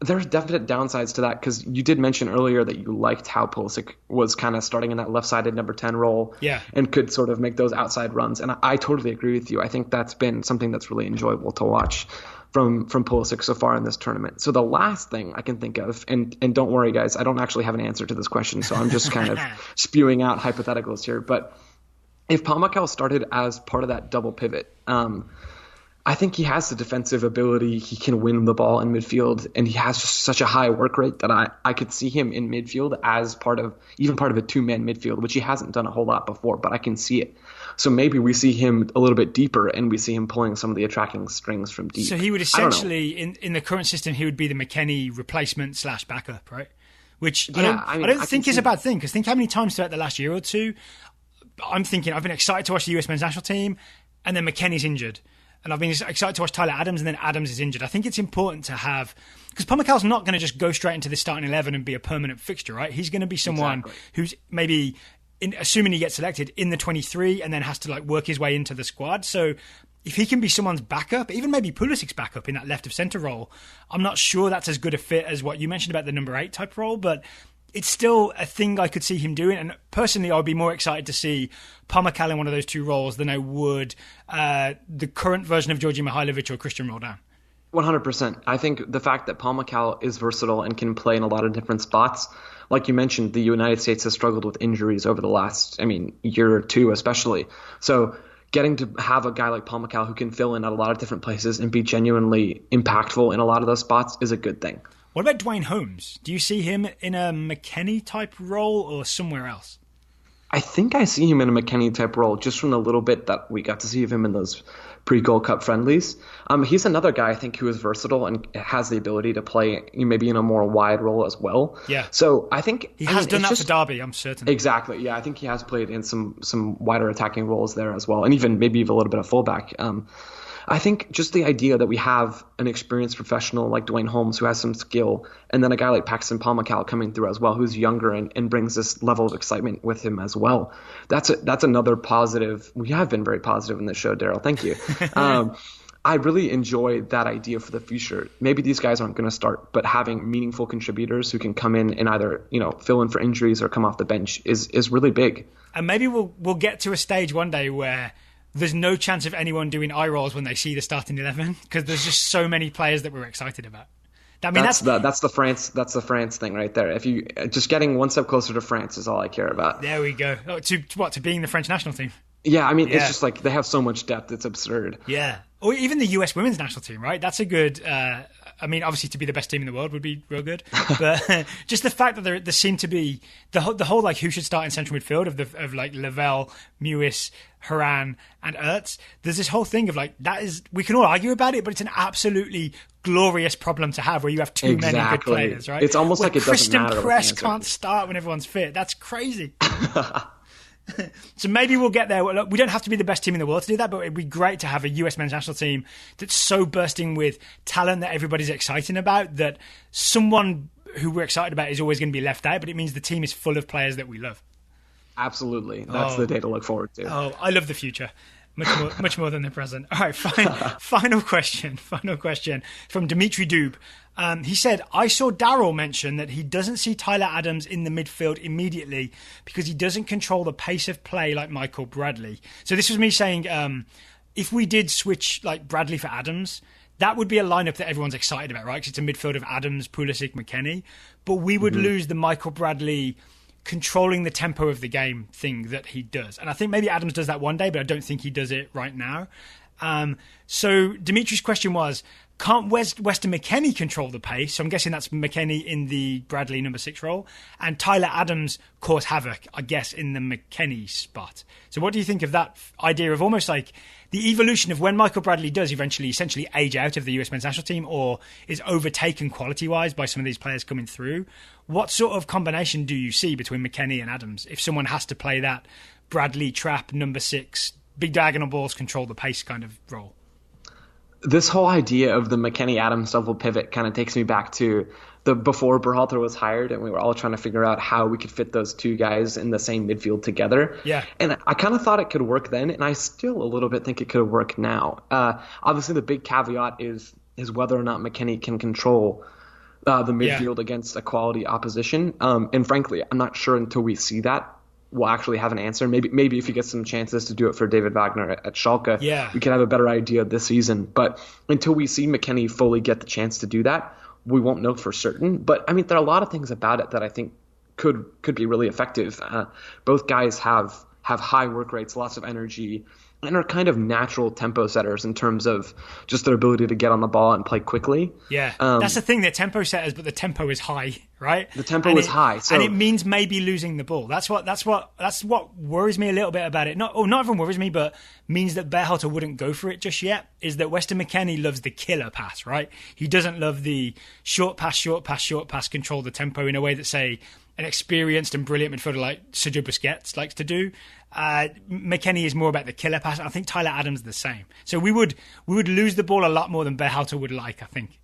There's definite downsides to that, because you did mention earlier that you liked how Pulisic was kind of starting in that left-sided number 10 role, and could sort of make those outside runs. And I totally agree with you. I think that's been something that's really enjoyable to watch from Pulisic so far in this tournament. So the last thing I can think of, and don't worry guys, I don't actually have an answer to this question, so I'm just kind of spewing out hypotheticals here, but if Pomykal started as part of that double pivot, I think he has the defensive ability. He can win the ball in midfield, and he has just such a high work rate that I could see him in midfield as part of a two-man midfield, which he hasn't done a whole lot before, but I can see it. So maybe we see him a little bit deeper, and we see him pulling some of the attracting strings from deep. So he would essentially, in the current system, he would be the McKennie replacement / backup, right? Which I don't think is a bad thing, because think how many times throughout the last year or two, I'm thinking I've been excited to watch the US men's national team, and then McKennie's injured. And I've been excited to watch Tyler Adams, and then Adams is injured. I think it's important to have, because Pomakal's not going to just go straight into the starting 11 and be a permanent fixture, right? He's going to be someone who's maybe, assuming he gets selected, in the 23 and then has to work his way into the squad. So if he can be someone's backup, even maybe Pulisic's backup in that left of centre role, I'm not sure that's as good a fit as what you mentioned about the number 8 type role, but it's still a thing I could see him doing. And personally, I would be more excited to see Pomykal in one of those two roles than I would the current version of Georgi Mihailovic or Christian Roldan. 100%. I think the fact that Pomykal is versatile and can play in a lot of different spots, like you mentioned, the United States has struggled with injuries over the last, year or two especially. So getting to have a guy like Pomykal who can fill in at a lot of different places and be genuinely impactful in a lot of those spots is a good thing. What about Dwayne Holmes? Do you see him in a McKennie type role or somewhere else? I think I see him in a McKennie type role just from the little bit that we got to see of him in those pre-Gold Cup friendlies. He's another guy I think who is versatile and has the ability to play maybe in a more wide role as well. Yeah. So I think he has done that for Derby, I'm certain. Exactly. Yeah, I think he has played in some wider attacking roles there as well, and even maybe a little bit of fullback. I think just the idea that we have an experienced professional like Dwayne Holmes who has some skill, and then a guy like Paxton Pomykal coming through as well, who's younger and brings this level of excitement with him as well. That's another positive. We have been very positive in this show, Daryl. Thank you. I really enjoy that idea for the future. Maybe these guys aren't going to start, but having meaningful contributors who can come in and either fill in for injuries or come off the bench is really big. And maybe we'll get to a stage one day where there's no chance of anyone doing eye rolls when they see the starting 11 because there's just so many players that we're excited about. I mean, that's the France thing right there. If you just getting one step closer to France is all I care about. There we go. Oh, to being the French national team. Yeah, I mean, It's just like they have so much depth. It's absurd. Yeah. Or even the US women's national team, right? That's a good... I mean, obviously, to be the best team in the world would be real good, but just the fact that there seem to be the whole like who should start in central midfield of like Lavelle, Mewis, Haran, and Ertz. There's this whole thing of like we can all argue about it, but it's an absolutely glorious problem to have where you have too many good players, right? It's almost like it doesn't matter. Christian Press can't start when everyone's fit. That's crazy. So maybe we'll get there. Look, we don't have to be the best team in the world to do that, but it'd be great to have a US men's national team that's so bursting with talent that everybody's excited about that someone who we're excited about is always going to be left out, but it means the team is full of players that we love. Absolutely. That's the day to look forward to. Oh, I love the future. Much more than the present. All right, final question from Dimitri Dube. He said, I saw Daryl mention that he doesn't see Tyler Adams in the midfield immediately because he doesn't control the pace of play like Michael Bradley. So this was me saying, if we did switch like Bradley for Adams, that would be a lineup that everyone's excited about, right? Because it's a midfield of Adams, Pulisic, McKennie. But we would lose the Michael Bradley controlling the tempo of the game thing that he does. And I think maybe Adams does that one day, but I don't think he does it right now. So Dimitri's question was, can't Weston McKennie control the pace? So I'm guessing that's McKennie in the Bradley number 6 role. And Tyler Adams cause havoc, I guess, in the McKennie spot. So what do you think of that idea of almost like the evolution of when Michael Bradley does eventually essentially age out of the US men's national team or is overtaken quality-wise by some of these players coming through? What sort of combination do you see between McKennie and Adams if someone has to play that Bradley trap, number 6, big diagonal balls, control the pace kind of role? This whole idea of the McKennie-Adams double pivot kind of takes me back to before Berhalter was hired, and we were all trying to figure out how we could fit those two guys in the same midfield together. Yeah. And I kind of thought it could work then, and I still a little bit think it could work now. Obviously, the big caveat is whether or not McKennie can control the midfield against a quality opposition. And frankly, I'm not sure until we see that we'll actually have an answer. Maybe if he gets some chances to do it for David Wagner at Schalke, we could have a better idea this season. But until we see McKennie fully get the chance to do that, we won't know for certain. But I mean, there are a lot of things about it that I think could be really effective. Both guys have high work rates, lots of energy, and are kind of natural tempo setters in terms of just their ability to get on the ball and play quickly. Yeah, that's the thing. They're tempo setters, but the tempo is high, right? The tempo is high, and it means maybe losing the ball. That's what worries me a little bit about it. Not even worries me, but means that Berhalter wouldn't go for it just yet. Is that Weston McKennie loves the killer pass, right? He doesn't love the short pass, control the tempo in a way that say an experienced and brilliant midfielder like Sergio Busquets likes to do. McKennie is more about the killer pass. I think Tyler Adams is the same. So we would lose the ball a lot more than Berhalter would like, I think.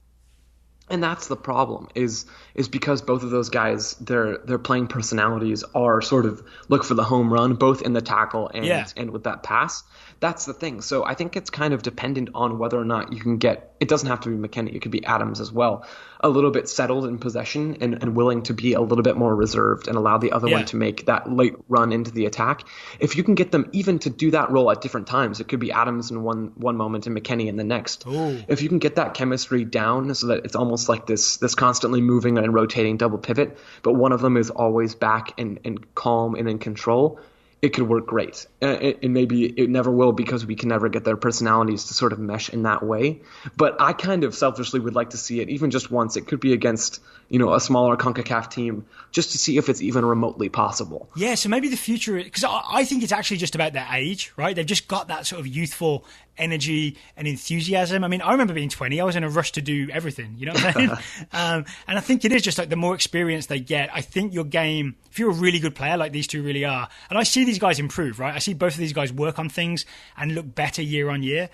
And that's the problem is because both of those guys, their playing personalities are sort of look for the home run, both in the tackle and with that pass. That's the thing. So I think it's kind of dependent on whether or not you can get, it doesn't have to be McKennie, it could be Adams as well, a little bit settled in possession and willing to be a little bit more reserved and allow the other one to make that late run into the attack. If you can get them even to do that role at different times, it could be Adams in one moment and McKennie in the next. Ooh. If you can get that chemistry down so that it's almost like this constantly moving and rotating double pivot, but one of them is always back and calm and in control, it could work great. And maybe it never will because we can never get their personalities to sort of mesh in that way. But I kind of selfishly would like to see it even just once. It could be against, a smaller CONCACAF team just to see if it's even remotely possible. Yeah, so maybe the future, because I think it's actually just about their age, right? They've just got that sort of youthful energy and enthusiasm. I mean, I remember being 20, I was in a rush to do everything, you know what I'm saying? And I think it is just like the more experience they get, I think your game, if you're a really good player like these two really are, and I see these guys improve, right? I see both of these guys work on things and look better year on year.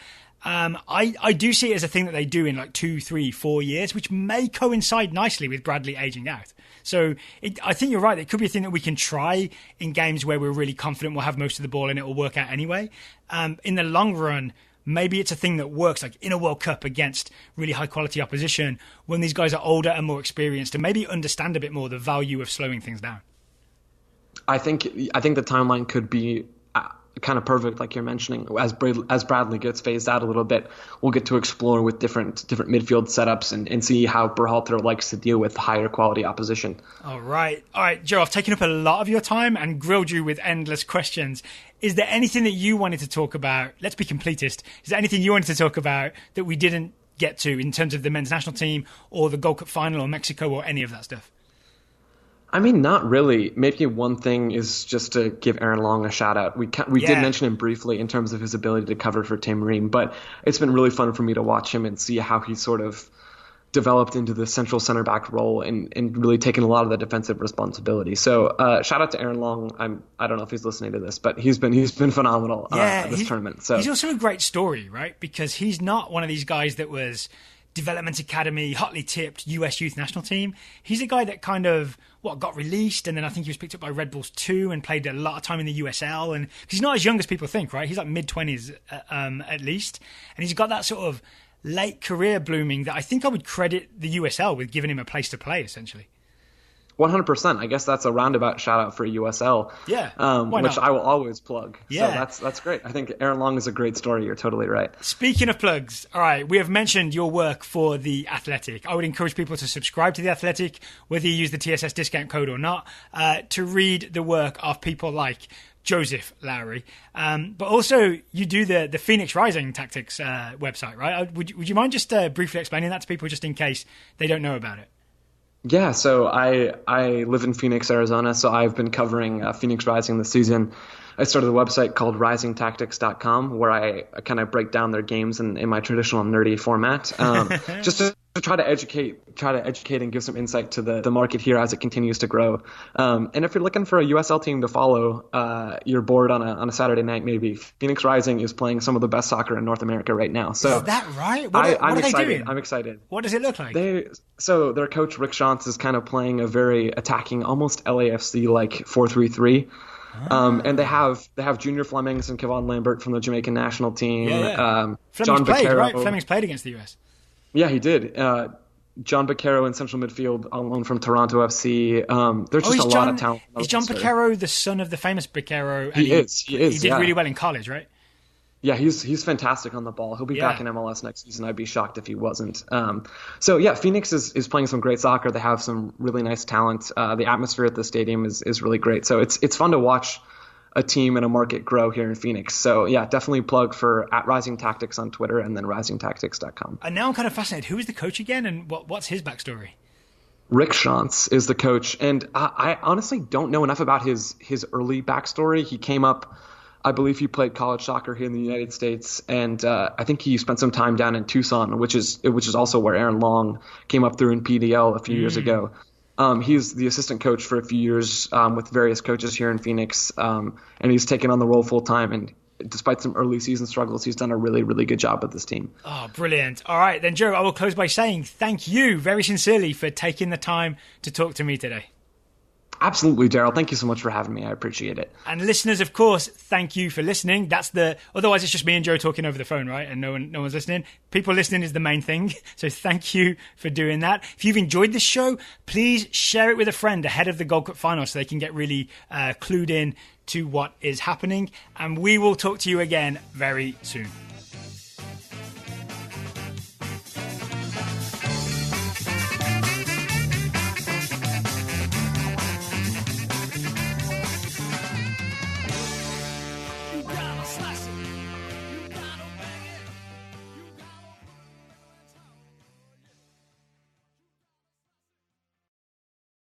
I do see it as a thing that they do in like 2, 3, 4 years, which may coincide nicely with Bradley aging out. So I think you're right. It could be a thing that we can try in games where we're really confident we'll have most of the ball and it will work out anyway. In the long run, maybe it's a thing that works like in a World Cup against really high quality opposition when these guys are older and more experienced and maybe understand a bit more the value of slowing things down. I think the timeline could be kind of perfect, like you're mentioning. As Bradley gets phased out a little bit, we'll get to explore with different midfield setups and see how Berhalter likes to deal with higher quality opposition. All right, Joe, I've taken up a lot of your time and grilled you with endless questions. Is there anything that you wanted to talk about? Let's be completist. Is there anything you wanted to talk about that we didn't get to in terms of the men's national team or the Gold Cup final or Mexico or any of that stuff? I mean, not really. Maybe one thing is just to give Aaron Long a shout out. We did mention him briefly in terms of his ability to cover for Tim Ream, but it's been really fun for me to watch him and see how he sort of developed into the central center back role and really taken a lot of the defensive responsibility. So shout out to Aaron Long. I don't know if he's listening to this, but he's been phenomenal this tournament. So he's also a great story, right? Because he's not one of these guys that was development academy, hotly tipped US youth national team. He's a guy that kind of got released, and then I think he was picked up by Red Bulls 2 and played a lot of time in the USL. And because he's not as young as people think, right? He's like mid-20s at least, and he's got that sort of late career blooming that I think I would credit the USL with giving him a place to play, essentially. 100%. I guess that's a roundabout shout out for USL. Yeah, which I will always plug. Yeah. So that's great. I think Aaron Long is a great story. You're totally right. Speaking of plugs, all right, we have mentioned your work for The Athletic. I would encourage people to subscribe to The Athletic, whether you use the TSS discount code or not, to read the work of people like Jozy Lowery. But also you do the Phoenix Rising Tactics website, right? Would you mind just briefly explaining that to people just in case they don't know about it? Yeah, so I live in Phoenix, Arizona, so I've been covering Phoenix Rising this season. I started a website called risingtactics.com where I kind of break down their games in my traditional nerdy format, just to try to educate and give some insight to the market here as it continues to grow. And if you're looking for a USL team to follow, you're bored on a Saturday night maybe. Phoenix Rising is playing some of the best soccer in North America right now. So is that right? What are they doing? I'm excited. What does it look like? So their coach Rick Shantz is kind of playing a very attacking, almost LAFC like 4-3-3. And they have Junior Flemings and Kevon Lambert from the Jamaican national team. Yeah. John played, Baccaro. Right? Flemings played against the US. Yeah, he did. John Baccaro in central midfield, on loan from Toronto FC. There's just a lot of talent. Is John Baccaro the son of the famous Baccaro? He is. He did really well in college, right? Yeah, he's fantastic on the ball. He'll be back in MLS next season. I'd be shocked if he wasn't. So yeah, Phoenix is playing some great soccer. They have some really nice talent. The atmosphere at the stadium is really great. So it's fun to watch a team and a market grow here in Phoenix. So yeah, definitely plug for @Rising Tactics on Twitter and then risingtactics.com. And now I'm kind of fascinated. Who is the coach again, and what's his backstory? Rick Shantz is the coach, and I honestly don't know enough about his early backstory. He came up, I believe he played college soccer here in the United States, and I think he spent some time down in Tucson, which is also where Aaron Long came up through in PDL a few years ago. He's the assistant coach for a few years with various coaches here in Phoenix, and he's taken on the role full time. And despite some early season struggles, he's done a really, really good job with this team. Oh, brilliant. All right, then, Joe, I will close by saying thank you very sincerely for taking the time to talk to me today. Absolutely, Daryl. Thank you so much for having me. I appreciate it. And listeners, of course, thank you for listening. Otherwise it's just me and Joe talking over the phone, right? And no one's listening. People listening is the main thing. So thank you for doing that. If you've enjoyed this show, please share it with a friend ahead of the Gold Cup final so they can get really clued in to what is happening. And we will talk to you again very soon.